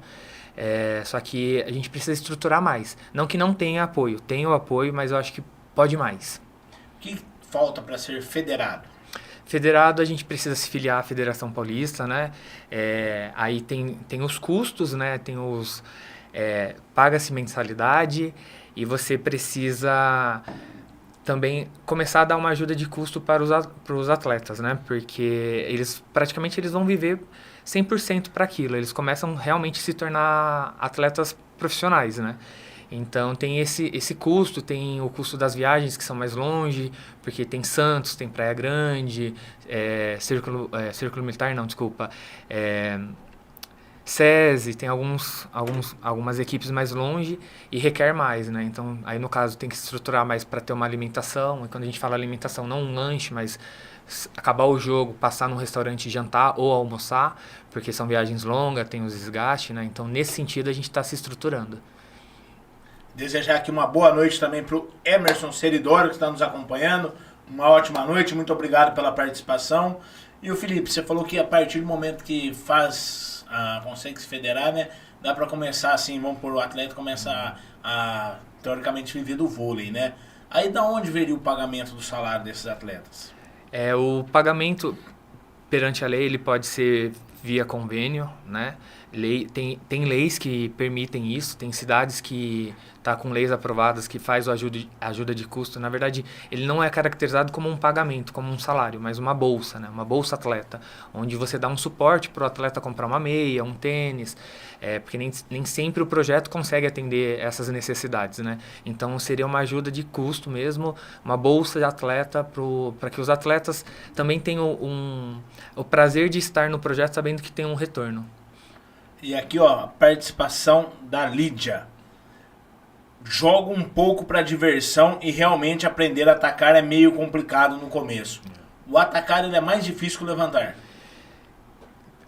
Só que a gente precisa estruturar mais. Não que não tenha apoio, tem o apoio, mas eu acho que pode mais. O que falta para ser federado? Federado, a gente precisa se filiar à Federação Paulista, né? Aí tem os custos, né? Tem os... paga-se mensalidade e você precisa também começar a dar uma ajuda de custo para os atletas, né? Porque eles vão viver 100% para aquilo. Eles começam realmente a se tornar atletas profissionais, né? Então tem esse custo, tem o custo das viagens que são mais longe, porque tem Santos, tem Praia Círculo Militar, não, desculpa. SESI, tem algumas equipes mais longe e requer mais, né? Então, aí no caso tem que se estruturar mais para ter uma alimentação. E quando a gente fala alimentação, não um lanche, mas acabar o jogo, passar num restaurante e jantar ou almoçar, porque são viagens longas, tem os desgastes, né? Então, nesse sentido, a gente está se estruturando. Desejar aqui uma boa noite também para o Emerson Seridório, que está nos acompanhando. Uma ótima noite, muito obrigado pela participação. E o Felipe, você falou que a partir do momento que consegue se federar, né, dá para começar assim, vamos por o atleta começar a teoricamente viver do vôlei, né? Aí da onde veria o pagamento do salário desses atletas? O pagamento perante a lei, ele pode ser via convênio, né? Tem leis que permitem isso, tem cidades que tá com leis aprovadas que faz o ajuda de custo. Na verdade, ele não é caracterizado como um pagamento, como um salário, mas uma bolsa, né? Uma bolsa atleta, onde você dá um suporte para o atleta comprar uma meia, um tênis, porque nem sempre o projeto consegue atender essas necessidades, né? Então, seria uma ajuda de custo mesmo, uma bolsa de atleta para que os atletas também tenham o prazer de estar no projeto sabendo que tem um retorno. E aqui, ó, a participação da Lídia. Jogo um pouco para diversão e realmente aprender a atacar é meio complicado no começo. O atacar ele é mais difícil que o levantar.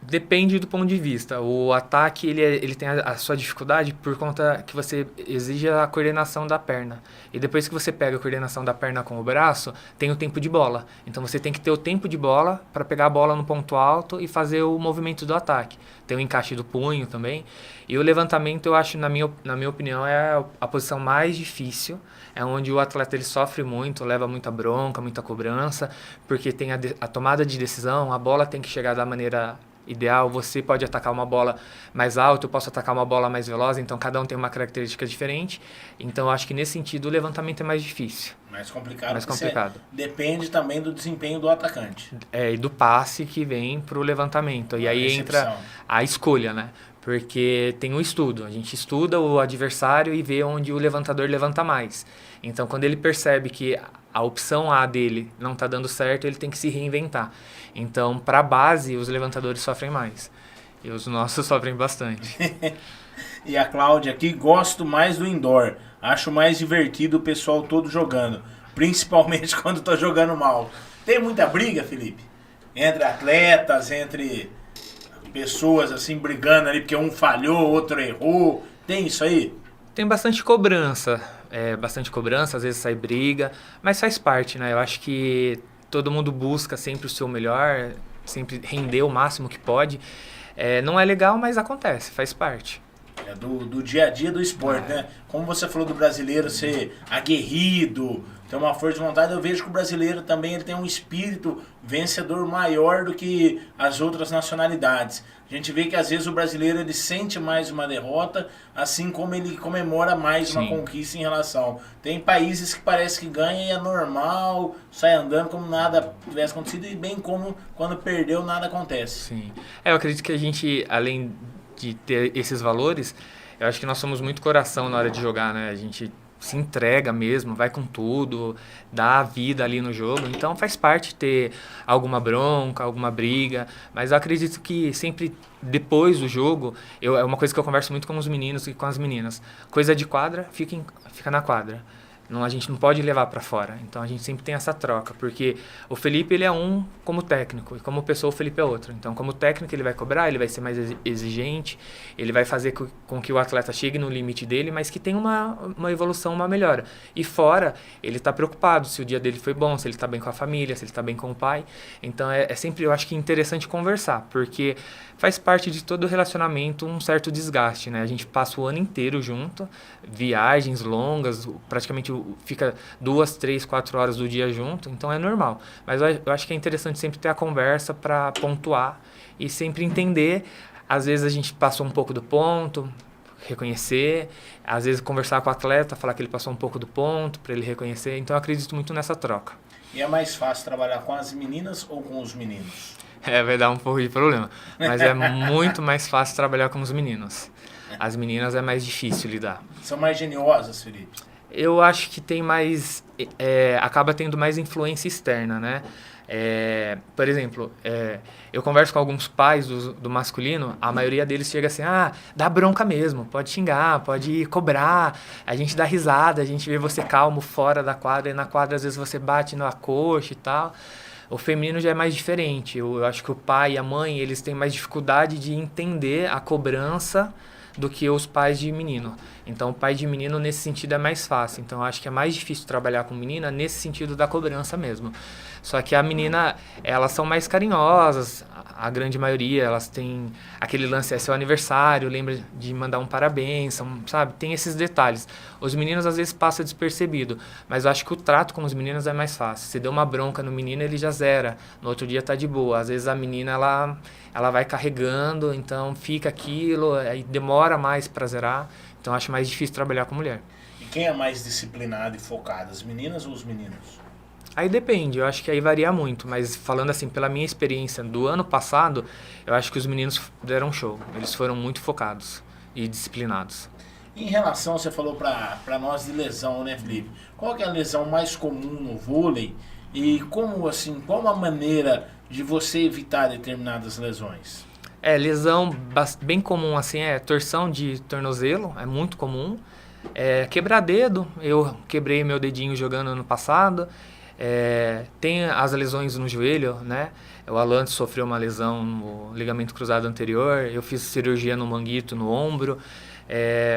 Depende do ponto de vista. O ataque ele tem a sua dificuldade por conta que você exige a coordenação da perna. E depois que você pega a coordenação da perna com o braço, tem o tempo de bola. Então você tem que ter o tempo de bola para pegar a bola no ponto alto e fazer o movimento do ataque. Tem o encaixe do punho também. E o levantamento, eu acho, na minha opinião, é a posição mais difícil. É onde o atleta ele sofre muito, leva muita bronca, muita cobrança, porque tem a tomada de decisão, a bola tem que chegar da maneira ideal. Você pode atacar uma bola mais alta, eu posso atacar uma bola mais veloz, então cada um tem uma característica diferente. Então eu acho que nesse sentido o levantamento é mais difícil. Mais complicado. Mais complicado. Depende também do desempenho do atacante. E do passe que vem pro levantamento. E aí entra a escolha, né? Porque tem um estudo. A gente estuda o adversário e vê onde o levantador levanta mais. Então quando ele percebe que a opção A dele não está dando certo, ele tem que se reinventar. Então, para a base, os levantadores sofrem mais. E os nossos sofrem bastante. E a Cláudia aqui, gosto mais do indoor. Acho mais divertido o pessoal todo jogando. Principalmente quando tô jogando mal. Tem muita briga, Felipe? Entre atletas, entre pessoas assim brigando ali porque um falhou, outro errou. Tem isso aí? Tem bastante cobrança. Às vezes sai briga. Mas faz parte, né? Eu acho que todo mundo busca sempre o seu melhor, sempre render o máximo que pode. Não é legal, mas acontece, faz parte. É do dia a dia do esporte, né? Como você falou do brasileiro ser aguerrido, ter uma força de vontade, eu vejo que o brasileiro também ele tem um espírito vencedor maior do que as outras nacionalidades. A gente vê que às vezes o brasileiro ele sente mais uma derrota, assim como ele comemora mais uma conquista em relação. Tem países que parece que ganha e é normal, sai andando como nada tivesse acontecido, e bem como quando perdeu nada acontece. Sim. Eu acredito que a gente, além de ter esses valores, eu acho que nós somos muito coração na hora de jogar, né? A gente se entrega mesmo, vai com tudo, dá a vida ali no jogo. Então faz parte ter alguma bronca, alguma briga, mas eu acredito que sempre depois do jogo, é uma coisa que eu converso muito com os meninos e com as meninas. Coisa de quadra, fica na quadra. A gente não pode levar para fora. Então a gente sempre tem essa troca, porque o Felipe ele é um como técnico e como pessoa o Felipe é outro. Então como técnico ele vai cobrar, ele vai ser mais exigente, ele vai fazer com que o atleta chegue no limite dele, mas que tenha uma evolução, uma melhora. E fora, ele está preocupado se o dia dele foi bom, se ele está bem com a família, se ele está bem com o pai. Então é sempre, eu acho que interessante conversar, porque faz parte de todo relacionamento um certo desgaste, né? A gente passa o ano inteiro junto, viagens longas, praticamente fica 2, 3, 4 horas do dia junto, então é normal. Mas eu acho que é interessante sempre ter a conversa para pontuar e sempre entender. Às vezes a gente passou um pouco do ponto, reconhecer, às vezes conversar com o atleta, falar que ele passou um pouco do ponto para ele reconhecer. Então eu acredito muito nessa troca. E é mais fácil trabalhar com as meninas ou com os meninos? Vai dar um pouco de problema, mas é muito mais fácil trabalhar com os meninos. As meninas é mais difícil lidar. São mais geniosas, Felipe? Eu acho que tem mais, acaba tendo mais influência externa, né? Por exemplo, eu converso com alguns pais do masculino, a maioria deles chega assim, dá bronca mesmo, pode xingar, pode cobrar, a gente dá risada, a gente vê você calmo fora da quadra, e na quadra às vezes você bate na coxa e tal. O feminino já é mais diferente, eu acho que o pai e a mãe, eles têm mais dificuldade de entender a cobrança do que os pais de menino. Então, o pai de menino, nesse sentido, é mais fácil. Então, eu acho que é mais difícil trabalhar com menina nesse sentido da cobrança mesmo. Só que a menina, elas são mais carinhosas, a grande maioria, elas têm aquele lance, é seu aniversário, lembra de mandar um parabéns, sabe? Tem esses detalhes. Os meninos, às vezes, passa despercebido, mas eu acho que o trato com os meninos é mais fácil. Se deu uma bronca no menino, ele já zera. No outro dia tá de boa. Às vezes, a menina, ela vai carregando, então fica aquilo, aí demora mais para zerar. Então, acho mais difícil trabalhar com mulher. E quem é mais disciplinado e focado, as meninas ou os meninos? Aí depende, eu acho que aí varia muito, mas falando assim, pela minha experiência do ano passado, eu acho que os meninos deram show. Eles foram muito focados e disciplinados. Em relação, você falou pra nós de lesão, né, Felipe? Qual que é a lesão mais comum no vôlei? E como, assim, qual a maneira de você evitar determinadas lesões? Lesão bem comum, assim, torção de tornozelo, é muito comum. Quebrar dedo, eu quebrei meu dedinho jogando ano passado. Tem as lesões no joelho, né? O Alan sofreu uma lesão no ligamento cruzado anterior, eu fiz cirurgia no manguito, no ombro.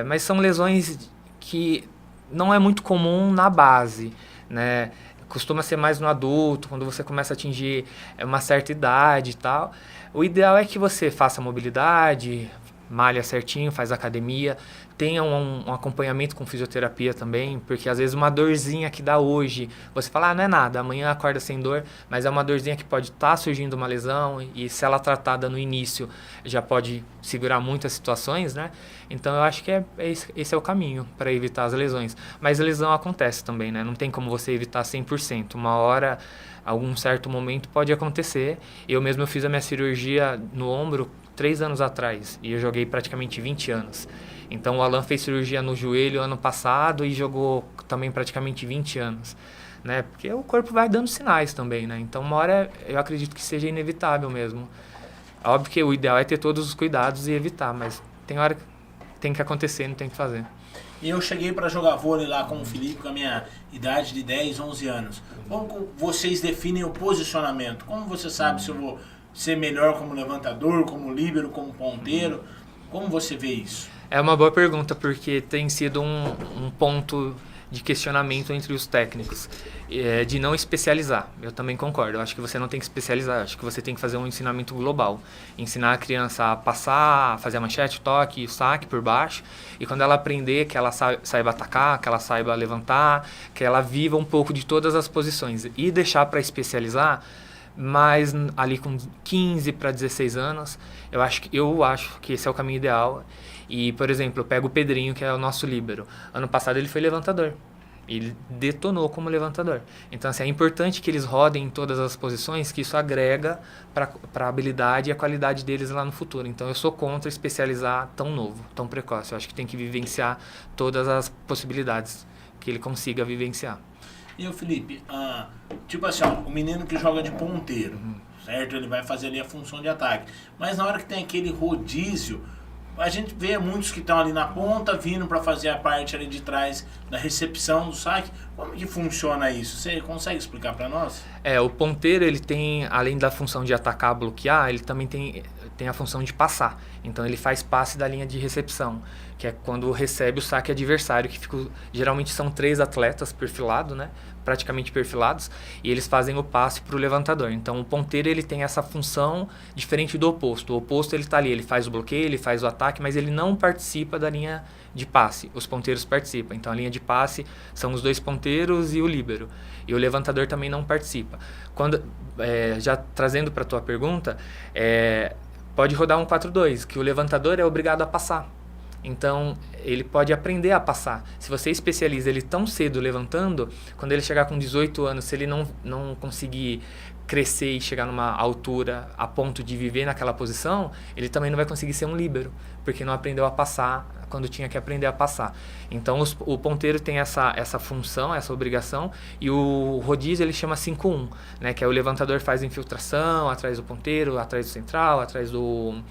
Mas são lesões que não é muito comum na base, né? Costuma ser mais no adulto, quando você começa a atingir uma certa idade e tal. O ideal é que você faça mobilidade, malha certinho, faz academia, tenha um acompanhamento com fisioterapia também, porque às vezes uma dorzinha que dá hoje, você fala, não é nada, amanhã acorda sem dor, mas é uma dorzinha que pode estar surgindo uma lesão e se ela tratada no início já pode segurar muitas situações, né? Então eu acho que esse é o caminho para evitar as lesões. Mas a lesão acontece também, né? Não tem como você evitar 100%. Uma hora, algum certo momento pode acontecer. Eu fiz a minha cirurgia no ombro 3 anos atrás e eu joguei praticamente 20 anos. Então o Alan fez cirurgia no joelho ano passado e jogou também praticamente 20 anos, né? Porque o corpo vai dando sinais também, né? Então uma hora eu acredito que seja inevitável mesmo. Óbvio que o ideal é ter todos os cuidados e evitar, mas tem hora que tem que acontecer, não tem o que fazer. E eu cheguei para jogar vôlei lá com o Felipe, com a minha idade de 10, 11 anos. Como vocês definem o posicionamento? Como você sabe se eu vou ser melhor como levantador, como líbero, como ponteiro? Como você vê isso? É uma boa pergunta, porque tem sido um ponto de questionamento entre os técnicos, de não especializar. Eu também concordo, eu acho que você não tem que especializar, acho que você tem que fazer um ensinamento global. Ensinar a criança a passar, a fazer a manchete, toque, o saque por baixo, e quando ela aprender, que ela saiba atacar, que ela saiba levantar, que ela viva um pouco de todas as posições. E deixar para especializar, mas ali com 15 para 16 anos, eu acho que esse é o caminho ideal. E, por exemplo, eu pego o Pedrinho, que é o nosso líbero. Ano passado ele foi levantador. Ele detonou como levantador. Então, assim, é importante que eles rodem em todas as posições, que isso agrega para a habilidade e a qualidade deles lá no futuro. Então, eu sou contra especializar tão novo, tão precoce. Eu acho que tem que vivenciar todas as possibilidades que ele consiga vivenciar. E o Felipe, tipo assim, ó, o menino que joga de ponteiro, certo? Ele vai fazer ali a função de ataque. Mas na hora que tem aquele rodízio, a gente vê muitos que estão ali na ponta, vindo para fazer a parte ali de trás da recepção do saque. Como que funciona isso? Você consegue explicar para nós? O ponteiro, ele tem, além da função de atacar, bloquear, ele também tem a função de passar. Então, ele faz passe da linha de recepção, que é quando recebe o saque adversário, que geralmente são 3 atletas perfilados, né? Praticamente perfilados, e eles fazem o passe para o levantador. Então, o ponteiro, ele tem essa função diferente do oposto. O oposto, ele está ali, ele faz o bloqueio, ele faz o ataque, mas ele não participa da linha de passe. Os ponteiros participam. Então, a linha de passe são os 2 ponteiros e o líbero. E o levantador também não participa. Já trazendo para a tua pergunta, pode rodar um 4-2, que o levantador é obrigado a passar. Então, ele pode aprender a passar. Se você especializa ele tão cedo levantando, quando ele chegar com 18 anos, se ele não conseguir crescer e chegar numa altura a ponto de viver naquela posição, ele também não vai conseguir ser um líbero, porque não aprendeu a passar quando tinha que aprender a passar. Então o ponteiro tem essa função, essa obrigação, e o rodízio ele chama 5-1, né, que é o levantador faz infiltração atrás do ponteiro, atrás do central, atrás do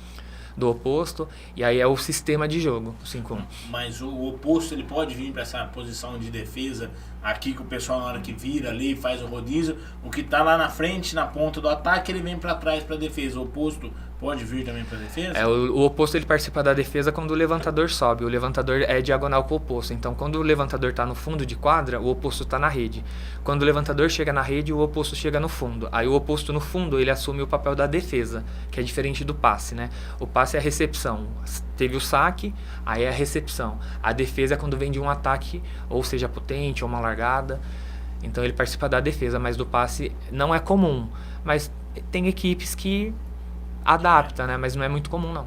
oposto, e aí é o sistema de jogo, o 5-1. Mas o oposto ele pode vir para essa posição de defesa aqui, que o pessoal na hora que vira ali faz o rodízio, o que tá lá na frente, na ponta do ataque, ele vem para trás para defesa. O oposto pode vir também para defesa? O oposto ele participa da defesa quando o levantador sobe. O levantador é diagonal com o oposto. Então, quando o levantador está no fundo de quadra, o oposto está na rede. Quando o levantador chega na rede, o oposto chega no fundo. Aí o oposto no fundo, ele assume o papel da defesa, que é diferente do passe, né? O passe é a recepção. Teve o saque, aí é a recepção. A defesa é quando vem de um ataque, ou seja, potente, ou uma largada. Então, ele participa da defesa, mas do passe não é comum. Mas tem equipes que adapta, né? Mas não é muito comum, não.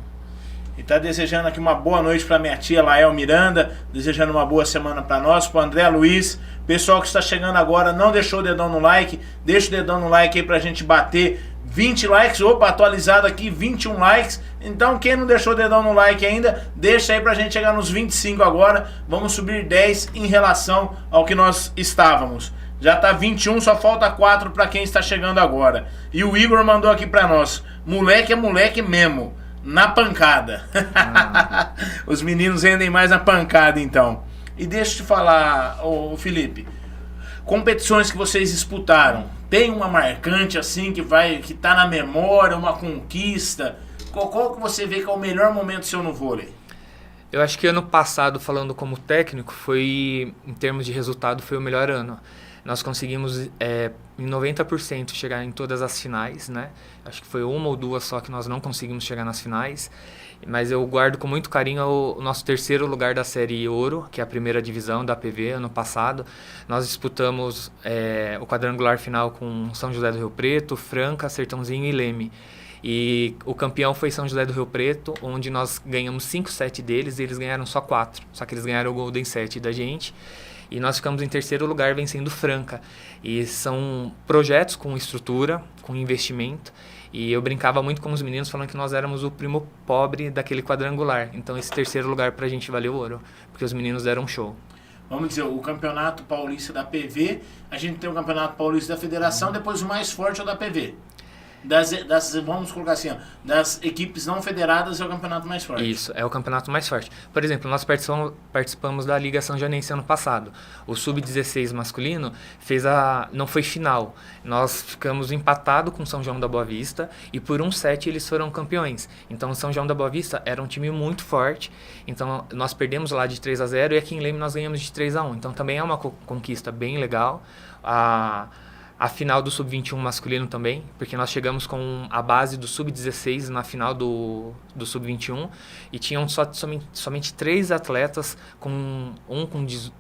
E tá desejando aqui uma boa noite para minha tia Lael Miranda, desejando uma boa semana para nós, pro André Luiz. Pessoal que está chegando agora, não deixou o dedão no like, deixa o dedão no like aí pra gente bater 20 likes. Opa, atualizado aqui, 21 likes. Então quem não deixou o dedão no like ainda, deixa aí pra gente chegar nos 25 agora. Vamos subir 10 em relação ao que nós estávamos. Já tá 21, só falta 4 para quem está chegando agora. E o Igor mandou aqui para nós: moleque é moleque mesmo, na pancada. Os meninos rendem mais na pancada, então. E deixa eu te falar, ô Felipe, competições que vocês disputaram, tem uma marcante assim que tá na memória, uma conquista? Qual que você vê que é o melhor momento seu no vôlei? Eu acho que ano passado, falando como técnico, foi, em termos de resultado, foi o melhor ano. Nós conseguimos, em 90%, chegar em todas as finais, né? Acho que foi uma ou duas só que nós não conseguimos chegar nas finais. Mas eu guardo com muito carinho o nosso terceiro lugar da Série Ouro, que é a primeira divisão da APV, ano passado. Nós disputamos o quadrangular final com São José do Rio Preto, Franca, Sertãozinho e Leme. E o campeão foi São José do Rio Preto, onde nós ganhamos 5 sets deles e eles ganharam só 4. Só que eles ganharam o Golden Set da gente. E nós ficamos em terceiro lugar vencendo Franca. E são projetos com estrutura, com investimento. E eu brincava muito com os meninos falando que nós éramos o primo pobre daquele quadrangular. Então esse terceiro lugar pra gente valeu ouro, porque os meninos deram um show. Vamos dizer, o Campeonato Paulista da PV, a gente tem o Campeonato Paulista da Federação, depois o mais forte é o da PV. Vamos colocar assim, ó, das equipes não federadas é o campeonato mais forte. Isso, é o campeonato mais forte. Por exemplo, nós participamos da Liga São Joanense ano passado. O Sub-16 masculino não foi final. Nós ficamos empatados com São João da Boa Vista e por um set eles foram campeões. Então, São João da Boa Vista era um time muito forte. Então, nós perdemos lá de 3-0 e aqui em Leme nós ganhamos de 3-1. Então, também é uma conquista bem legal. A final do Sub-21 masculino também, porque nós chegamos com a base do Sub-16 na final do Sub-21 e tinham somente 3 atletas,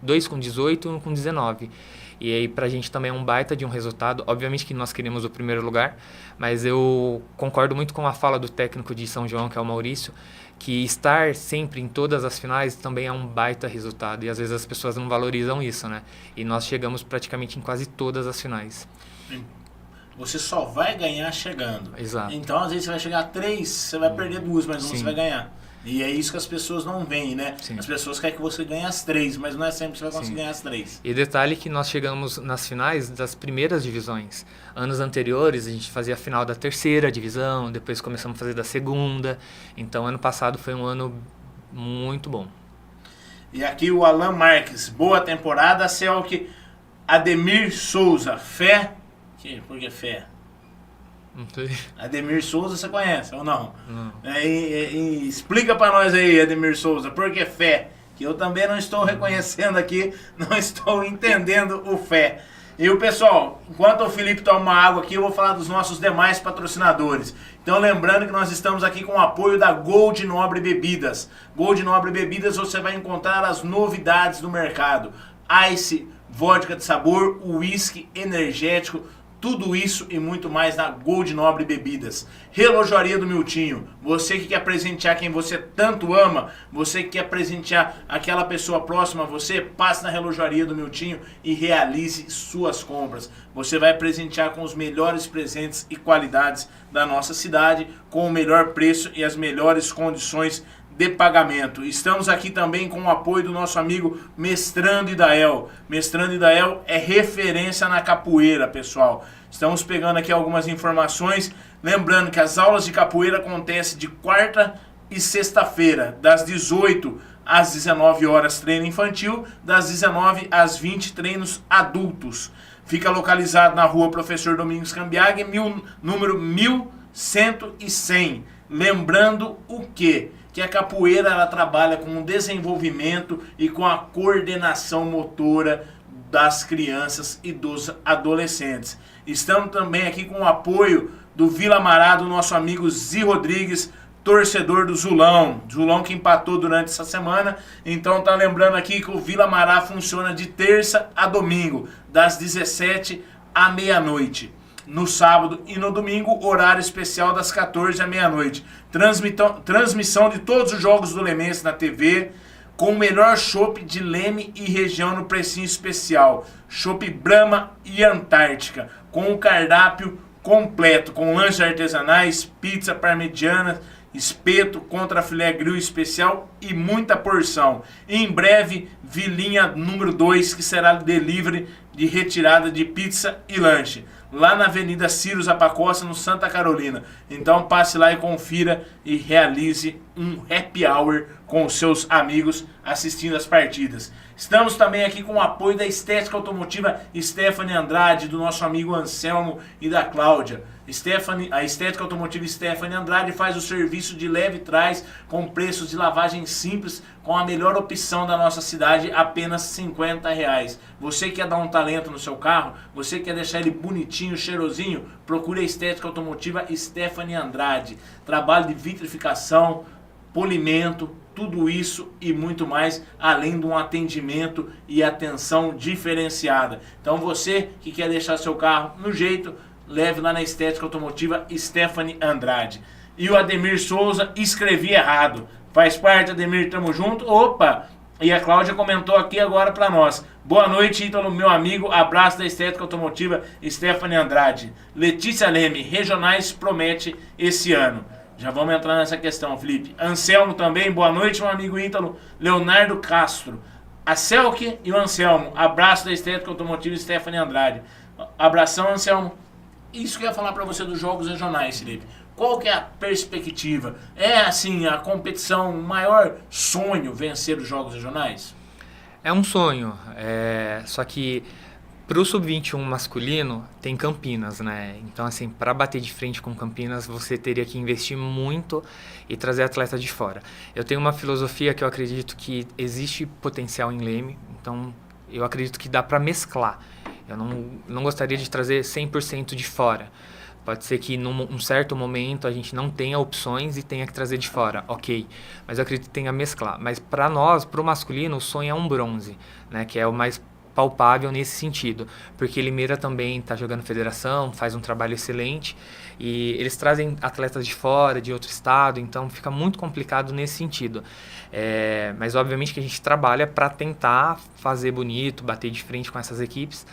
dois com 18 e um com 19. E aí pra gente também é um baita de um resultado. Obviamente que nós queremos o primeiro lugar, mas eu concordo muito com a fala do técnico de São João, que é o Maurício, que estar sempre em todas as finais também é um baita resultado. E às vezes as pessoas não valorizam isso, né? E nós chegamos praticamente em quase todas as finais. Você só vai ganhar chegando. Exato. Então às vezes você vai chegar a 3, você vai perder 2, mas uma você vai ganhar. E é isso que as pessoas não veem, né? Sim. As pessoas querem que você ganhe as 3, mas não é sempre que você vai conseguir ganhar as 3. E detalhe que nós chegamos nas finais das primeiras divisões. Anos anteriores a gente fazia a final da terceira divisão, depois começamos a fazer da segunda. Então ano passado foi um ano muito bom. E aqui o Alan Marques, boa temporada, Celque. Ademir Souza, fé. Por que fé? Não sei. Ademir Souza você conhece ou não? Não. Explica pra nós aí, Ademir Souza, por que fé? Que eu também não estou reconhecendo aqui, não estou entendendo o fé. E o pessoal, enquanto o Felipe toma água aqui, eu vou falar dos nossos demais patrocinadores. Então lembrando que nós estamos aqui com o apoio da Gold Nobre Bebidas. Gold Nobre Bebidas você vai encontrar as novidades do mercado. Ice, vodka de sabor, uísque energético, Tudo isso e muito mais na Gold Nobre Bebidas. Relojoaria do Miltinho. Você que quer presentear quem você tanto ama, você que quer presentear aquela pessoa próxima a você, passe na Relojoaria do Miltinho e realize suas compras. Você vai presentear com os melhores presentes e qualidades da nossa cidade, com o melhor preço e as melhores condições de pagamento. Estamos aqui também com o apoio do nosso amigo Mestrando Idael. Mestrando Idael é referência na capoeira, pessoal. Estamos pegando aqui algumas informações. Lembrando que as aulas de capoeira acontecem de quarta e sexta-feira, das 18 às 19 horas treino infantil, das 19 às 20 treinos adultos. Fica localizado na rua Professor Domingos Cambiag, número 1100. Lembrando o quê? Que a capoeira ela trabalha com o desenvolvimento e com a coordenação motora das crianças e dos adolescentes. Estamos também aqui com o apoio do Vila Mará, do nosso amigo Zi Rodrigues, torcedor do Zulão. Zulão que empatou durante essa semana. Então tá lembrando aqui que o Vila Mará funciona de terça a domingo, das 17 à meia-noite. No sábado e no domingo, horário especial das 14 à meia-noite. Transmissão de todos os jogos do Lemense na TV, com o melhor chopp de Leme e região no precinho especial. Chopp Brahma e Antártica, com o cardápio completo, com lanches artesanais, pizza parmegiana, espeto, contra filé grill especial e muita porção. E em breve, Vilinha número 2, que será delivery de retirada de pizza e lanche, lá na Avenida Ciro Zapacosta, no Santa Carolina. Então passe lá e confira e realize um happy hour com os seus amigos assistindo as partidas. Estamos também aqui com o apoio da Estética Automotiva Stephanie Andrade, do nosso amigo Anselmo e da Cláudia. A Estética Automotiva Stephanie Andrade faz o serviço de leve trás com preços de lavagem simples, com a melhor opção da nossa cidade, apenas R$50. Você quer dar um talento no seu carro? Você quer deixar ele bonitinho, cheirosinho? Procure a Estética Automotiva Stephanie Andrade. Trabalho de vitrificação, polimento, tudo isso e muito mais, além de um atendimento e atenção diferenciada. Então você que quer deixar seu carro no jeito, leve lá na Estética Automotiva Stephanie Andrade. E o Ademir Souza, escrevi errado. Faz parte, Ademir, tamo junto. Opa! E a Cláudia comentou aqui agora pra nós. Boa noite, Ítalo, meu amigo. Abraço da Estética Automotiva Stephanie Andrade. Letícia Leme, regionais promete esse ano. Já vamos entrar nessa questão, Felipe. Anselmo também, boa noite, meu amigo Ítalo. Leonardo Castro. A Selke e o Anselmo. Abraço da Estética Automotiva Stephanie Andrade. Abração, Anselmo. Isso que eu ia falar para você dos jogos regionais, Felipe. Qual que é a perspectiva? É assim, a competição, o maior sonho vencer os jogos regionais? É um sonho, só que pro Sub-21 masculino tem Campinas, né? Então assim, para bater de frente com Campinas, você teria que investir muito e trazer atleta de fora. Eu tenho uma filosofia que eu acredito que existe potencial em Leme, então eu acredito que dá para mesclar. Eu não gostaria de trazer 100% de fora. Pode ser que num certo momento a gente não tenha opções e tenha que trazer de fora, ok. Mas eu acredito que tenha mesclar. Mas para nós, para o masculino, o sonho é um bronze, né? Que é o mais palpável nesse sentido. Porque Limeira também está jogando federação, faz um trabalho excelente. E eles trazem atletas de fora, de outro estado, então fica muito complicado nesse sentido. Mas obviamente que a gente trabalha para tentar fazer bonito, bater de frente com essas equipes.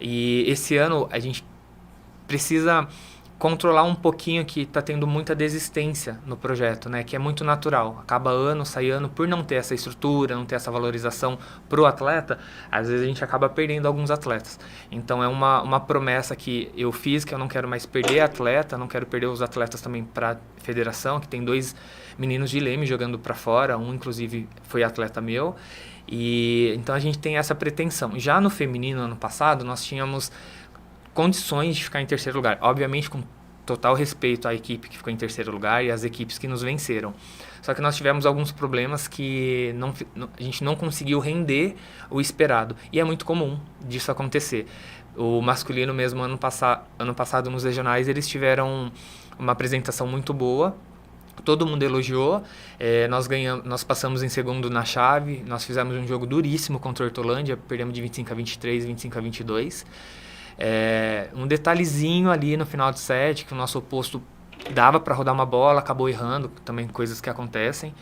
E esse ano a gente precisa controlar um pouquinho que está tendo muita desistência no projeto, né? Que é muito natural. Acaba ano, sai ano, por não ter essa estrutura, não ter essa valorização pro atleta, às vezes a gente acaba perdendo alguns atletas. Então é uma promessa que eu fiz, que eu não quero mais perder atleta, não quero perder os atletas também para federação, que tem 2 meninos de Leme jogando para fora, um inclusive foi atleta meu. E então a gente tem essa pretensão. Já no feminino, ano passado, nós tínhamos condições de ficar em terceiro lugar. Obviamente com total respeito à equipe que ficou em terceiro lugar e às equipes que nos venceram. Só que nós tivemos alguns problemas que a gente não conseguiu render o esperado. E é muito comum disso acontecer. O masculino mesmo, ano passado nos regionais, eles tiveram uma apresentação muito boa. Todo mundo elogiou, nós passamos em segundo na chave, nós fizemos um jogo duríssimo contra a Hortolândia, perdemos de 25-23, 25-22. Um detalhezinho ali no final do set, que o nosso oposto dava para rodar uma bola, acabou errando, também coisas que acontecem.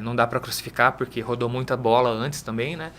Não dá para crucificar, porque rodou muita bola antes também, né?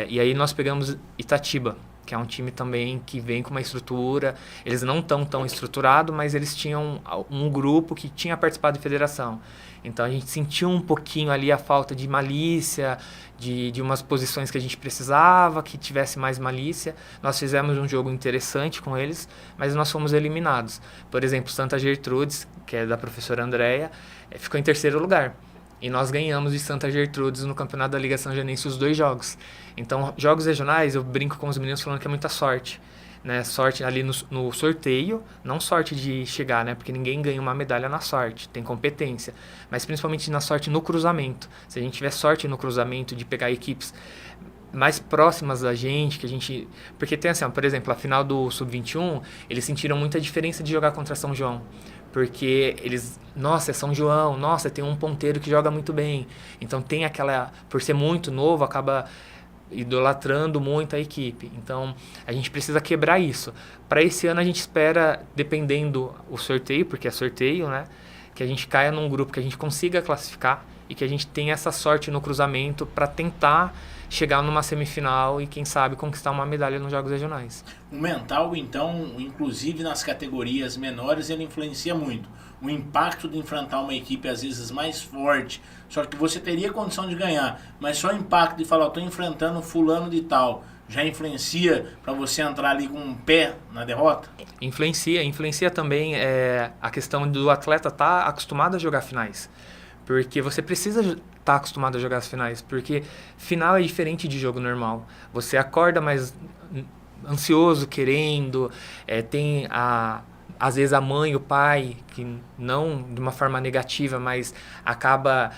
E aí nós pegamos Itatiba, que é um time também que vem com uma estrutura. Eles não estão tão estruturados, mas eles tinham um grupo que tinha participado de federação. Então a gente sentiu um pouquinho ali a falta de malícia, de umas posições que a gente precisava, que tivesse mais malícia. Nós fizemos um jogo interessante com eles, mas nós fomos eliminados. Por exemplo, Santa Gertrudes, que é da professora Andréia, ficou em terceiro lugar. E nós ganhamos de Santa Gertrudes no campeonato da Liga São Janense os 2 jogos. Então, jogos regionais, eu brinco com os meninos falando que é muita sorte. Né? Sorte ali no sorteio, não sorte de chegar, né? Porque ninguém ganha uma medalha na sorte, tem competência. Mas principalmente na sorte no cruzamento. Se a gente tiver sorte no cruzamento de pegar equipes mais próximas da gente, que a gente... Porque tem assim, por exemplo, a final do Sub-21, eles sentiram muita diferença de jogar contra São João. Porque eles, nossa, é São João, nossa, tem um ponteiro que joga muito bem. Então tem aquela, por ser muito novo, acaba idolatrando muito a equipe. Então a gente precisa quebrar isso. Para esse ano a gente espera, dependendo o sorteio, porque é sorteio, né? Que a gente caia num grupo que a gente consiga classificar e que a gente tenha essa sorte no cruzamento para tentar chegar numa semifinal e, quem sabe, conquistar uma medalha nos Jogos Regionais. O mental, então, inclusive nas categorias menores, ele influencia muito. O impacto de enfrentar uma equipe, às vezes, mais forte, só que você teria condição de ganhar, mas só o impacto de falar, estou enfrentando fulano de tal, já influencia para você entrar ali com um pé na derrota? Influencia também a questão do atleta estar acostumado a jogar finais. Porque você precisa estar acostumado a jogar as finais, porque final é diferente de jogo normal. Você acorda mais ansioso, querendo, tem às vezes a mãe, o pai, que não de uma forma negativa, mas acaba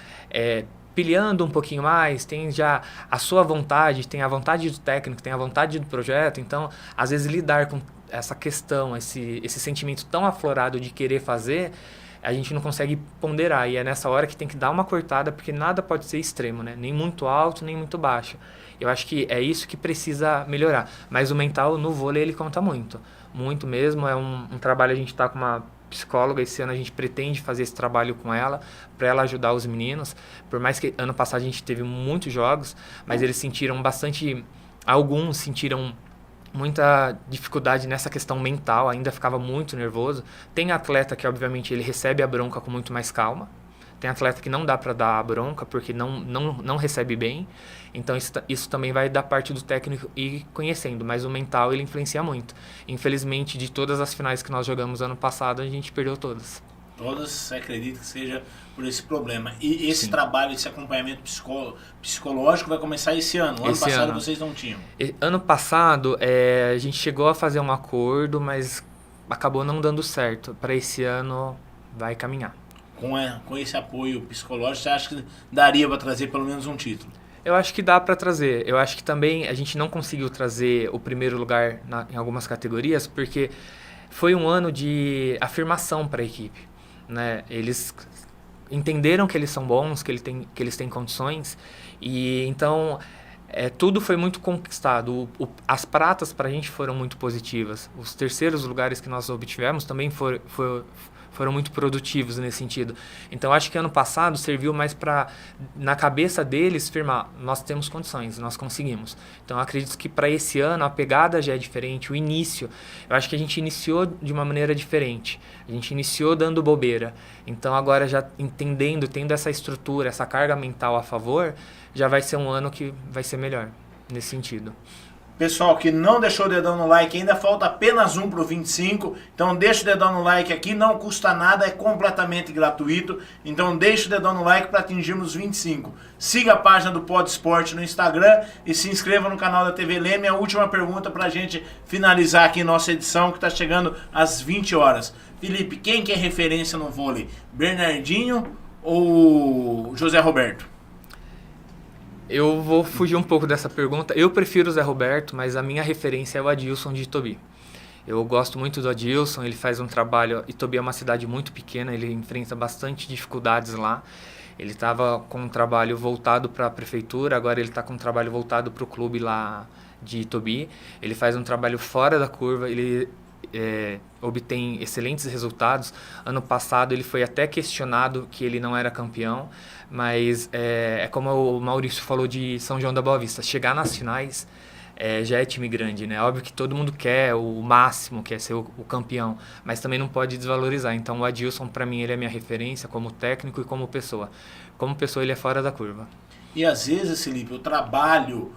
pilhando um pouquinho mais, tem já a sua vontade, tem a vontade do técnico, tem a vontade do projeto. Então, às vezes lidar com essa questão, esse sentimento tão aflorado de querer fazer, a gente não consegue ponderar, e é nessa hora que tem que dar uma cortada, porque nada pode ser extremo, né? Nem muito alto, nem muito baixo. Eu acho que é isso que precisa melhorar. Mas o mental no vôlei, ele conta muito. Muito mesmo. É um trabalho, a gente está com uma psicóloga, esse ano a gente pretende fazer esse trabalho com ela, para ela ajudar os meninos. Por mais que ano passado a gente teve muitos jogos, mas eles sentiram bastante... Alguns sentiram muita dificuldade nessa questão mental, ainda ficava muito nervoso. Tem atleta que, obviamente, ele recebe a bronca com muito mais calma. Tem atleta que não dá para dar a bronca porque não recebe bem. Então, isso também vai da parte do técnico ir conhecendo. Mas o mental, ele influencia muito. Infelizmente, de todas as finais que nós jogamos ano passado, a gente perdeu todas. Todas, você acredita que seja por esse problema. E esse trabalho, esse acompanhamento psicológico vai começar esse ano. Ano passado vocês não tinham. Ano passado, a gente chegou a fazer um acordo, mas acabou não dando certo. Para esse ano, vai caminhar. Com esse apoio psicológico, você acha que daria para trazer pelo menos um título? Eu acho que dá para trazer. Eu acho que também a gente não conseguiu trazer o primeiro lugar em algumas categorias, porque foi um ano de afirmação para a equipe. Né? Eles entenderam que eles são bons, que eles têm condições, e então tudo foi muito conquistado. As pratas para a gente foram muito positivas. Os terceiros lugares que nós obtivemos também foram muito produtivos nesse sentido. Então, acho que ano passado serviu mais para, na cabeça deles, firmar, nós temos condições, nós conseguimos. Então, acredito que para esse ano a pegada já é diferente, o início. Eu acho que a gente iniciou de uma maneira diferente. A gente iniciou dando bobeira. Então, agora já entendendo, tendo essa estrutura, essa carga mental a favor, já vai ser um ano que vai ser melhor nesse sentido. Pessoal que não deixou o dedão no like, ainda falta apenas um para o 25, então deixa o dedão no like aqui, não custa nada, é completamente gratuito, então deixa o dedão no like para atingirmos os 25. Siga a página do Pod Esporte no Instagram e se inscreva no canal da TV Leme. A última pergunta para a gente finalizar aqui nossa edição, que está chegando às 20 horas. Felipe, quem que é referência no vôlei? Bernardinho ou José Roberto? Eu vou fugir um pouco dessa pergunta. Eu prefiro o Zé Roberto, mas a minha referência é o Adilson de Itobi. Eu gosto muito do Adilson, ele faz um trabalho... Itobi é uma cidade muito pequena, ele enfrenta bastante dificuldades lá. Ele estava com um trabalho voltado para a prefeitura, agora ele está com um trabalho voltado para o clube lá de Itobi. Ele faz um trabalho fora da curva, ele obtém excelentes resultados. Ano passado ele foi até questionado que ele não era campeão, mas é como o Maurício falou de São João da Boa Vista, chegar nas finais já é time grande, né? Óbvio que todo mundo quer o máximo, quer ser o campeão, mas também não pode desvalorizar. Então o Adilson, para mim, ele é minha referência como técnico e como pessoa. Como pessoa, ele é fora da curva. E às vezes, Felipe, o trabalho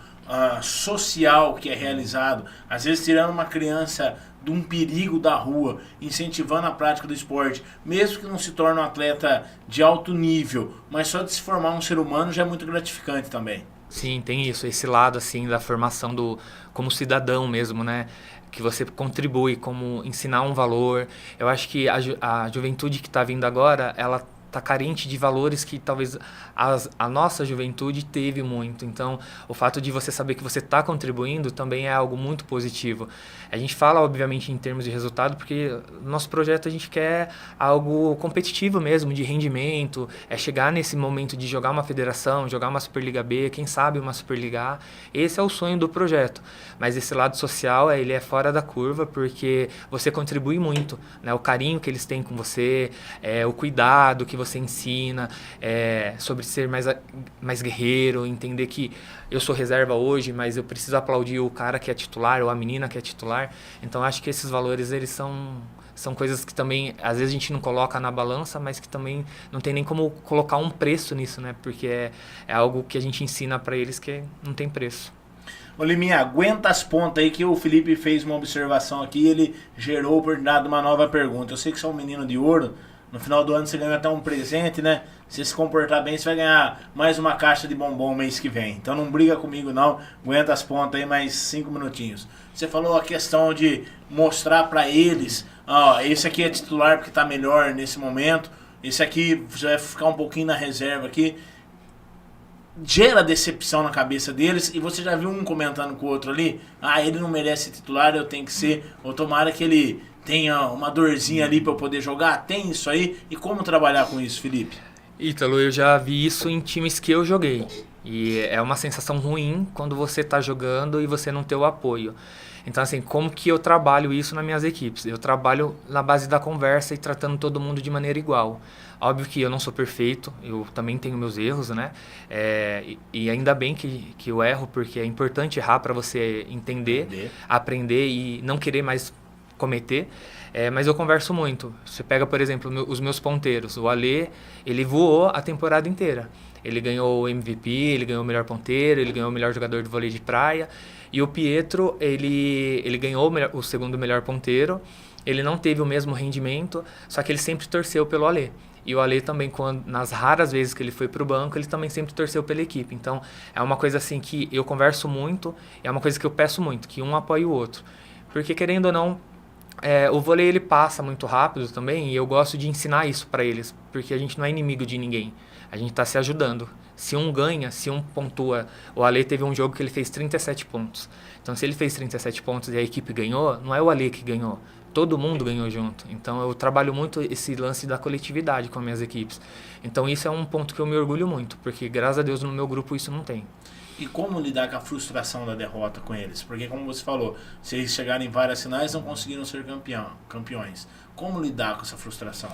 social que é realizado, às vezes tirando uma criança de um perigo da rua, incentivando a prática do esporte, mesmo que não se torne um atleta de alto nível, mas só de se formar um ser humano já é muito gratificante também. Sim, tem isso, esse lado assim da formação como cidadão mesmo, né? Que você contribui, como ensinar um valor. Eu acho que a juventude que está vindo agora, ela está carente de valores que talvez a nossa juventude teve muito. Então, o fato de você saber que você está contribuindo também é algo muito positivo. A gente fala, obviamente, em termos de resultado, porque no nosso projeto a gente quer algo competitivo mesmo, de rendimento, é chegar nesse momento de jogar uma federação, jogar uma Superliga B, quem sabe uma Superliga A. Esse é o sonho do projeto. Mas esse lado social, ele é fora da curva, porque você contribui muito, né? O carinho que eles têm com você, o cuidado que você ensina, sobre ser mais guerreiro, entender que eu sou reserva hoje, mas eu preciso aplaudir o cara que é titular ou a menina que é titular. Então acho que esses valores, eles são coisas que também às vezes a gente não coloca na balança, mas que também não tem nem como colocar um preço nisso, né? Porque é algo que a gente ensina para eles que não tem preço. Ô Liminha, aguenta as pontas aí que o Felipe fez uma observação aqui e ele gerou a oportunidade de uma nova pergunta. Eu sei que você é um menino de ouro. No final do ano você ganha até um presente, né? Se se comportar bem, você vai ganhar mais uma caixa de bombom mês que vem. Então não briga comigo não, aguenta as pontas aí mais 5 minutinhos. Você falou a questão de mostrar pra eles, esse aqui é titular porque tá melhor nesse momento, esse aqui vai ficar um pouquinho na reserva aqui. Gera decepção na cabeça deles, e você já viu um comentando com o outro ali, ele não merece titular, eu tenho que ser, ou tomara que ele tenha uma dorzinha ali para eu poder jogar. Tem isso aí? E como trabalhar com isso, Felipe? Ítalo, eu já vi isso em times que eu joguei. E é uma sensação ruim quando você está jogando e você não tem o apoio. Então, assim, como que eu trabalho isso nas minhas equipes? Eu trabalho na base da conversa e tratando todo mundo de maneira igual. Óbvio que eu não sou perfeito, eu também tenho meus erros, né? E ainda bem que eu erro, porque é importante errar para você entender, aprender e não querer mais cometer, mas eu converso muito. Você pega, por exemplo, os meus ponteiros. O Alê, ele voou a temporada inteira. Ele ganhou o MVP, ele ganhou o melhor ponteiro, ele ganhou o melhor jogador de vôlei de praia. E o Pietro, ele ganhou o segundo melhor ponteiro. Ele não teve o mesmo rendimento, só que ele sempre torceu pelo Alê. E o Alê também, nas raras vezes que ele foi para o banco, ele também sempre torceu pela equipe. Então, é uma coisa assim que eu converso muito, é uma coisa que eu peço muito, que um apoie o outro. Porque, querendo ou não, o vôlei ele passa muito rápido também, e eu gosto de ensinar isso para eles, porque a gente não é inimigo de ninguém, a gente está se ajudando. Se um ganha, se um pontua, o Alê teve um jogo que ele fez 37 pontos. Então, se ele fez 37 pontos e a equipe ganhou, não é o Alê que ganhou, todo mundo ganhou junto. Então, eu trabalho muito esse lance da coletividade com as minhas equipes. Então, isso é um ponto que eu me orgulho muito, porque, graças a Deus, no meu grupo isso não tem. E como lidar com a frustração da derrota com eles? Porque, como você falou, se eles chegarem em várias finais, não conseguiram ser campeões. Como lidar com essa frustração?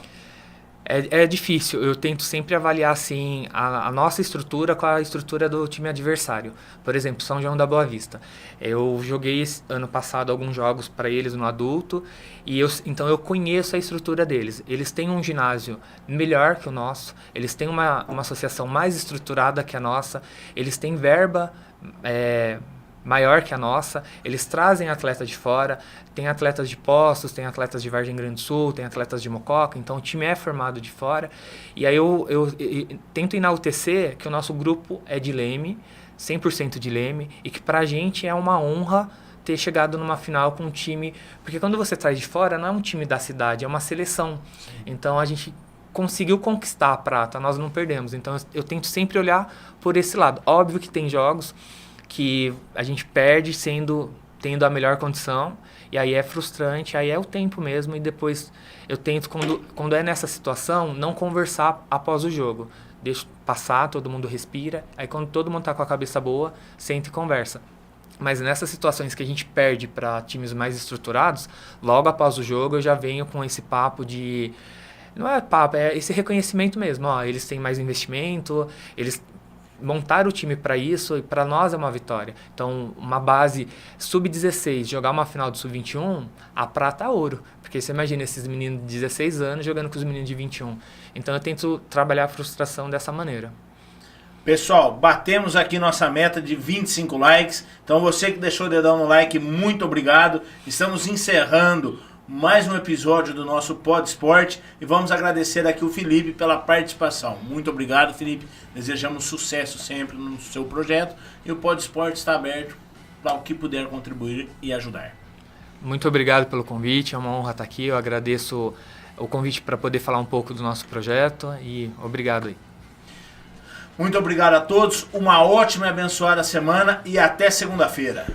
É difícil, eu tento sempre avaliar assim, a nossa estrutura com a estrutura do time adversário. Por exemplo, São João da Boa Vista. Eu joguei ano passado alguns jogos para eles no adulto, então eu conheço a estrutura deles. Eles têm um ginásio melhor que o nosso, eles têm uma associação mais estruturada que a nossa, eles têm verba maior que a nossa, eles trazem atletas de fora, tem atletas de Poços, tem atletas de Vargem Grande do Sul, tem atletas de Mococa, então o time é formado de fora. E aí eu tento enaltecer que o nosso grupo é de Leme, 100% de Leme, e que pra gente é uma honra ter chegado numa final com um time, porque quando você traz de fora, não é um time da cidade, é uma seleção. Então a gente conseguiu conquistar a prata, nós não perdemos. Então eu tento sempre olhar por esse lado. Óbvio que tem jogos que a gente perde tendo a melhor condição, e aí é frustrante, aí é o tempo mesmo, e depois eu tento, quando é nessa situação, não conversar após o jogo. Deixo passar, todo mundo respira, aí quando todo mundo tá com a cabeça boa, senta e conversa. Mas nessas situações que a gente perde para times mais estruturados, logo após o jogo eu já venho com esse papo de... Não é papo, é esse reconhecimento mesmo. Ó, eles têm mais investimento, eles montaram o time para isso e para nós é uma vitória. Então, uma base sub-16, jogar uma final do sub-21, a prata é ouro. Porque você imagina esses meninos de 16 anos jogando com os meninos de 21. Então, eu tento trabalhar a frustração dessa maneira. Pessoal, batemos aqui nossa meta de 25 likes. Então você que deixou o dedão no like, muito obrigado. Estamos encerrando mais um episódio do nosso Pod Esporte e vamos agradecer aqui o Felipe pela participação. Muito obrigado, Felipe. Desejamos sucesso sempre no seu projeto e o Pod Esporte está aberto para o que puder contribuir e ajudar. Muito obrigado pelo convite, é uma honra estar aqui. Eu agradeço o convite para poder falar um pouco do nosso projeto e obrigado aí. Muito obrigado a todos, uma ótima e abençoada semana e até segunda-feira.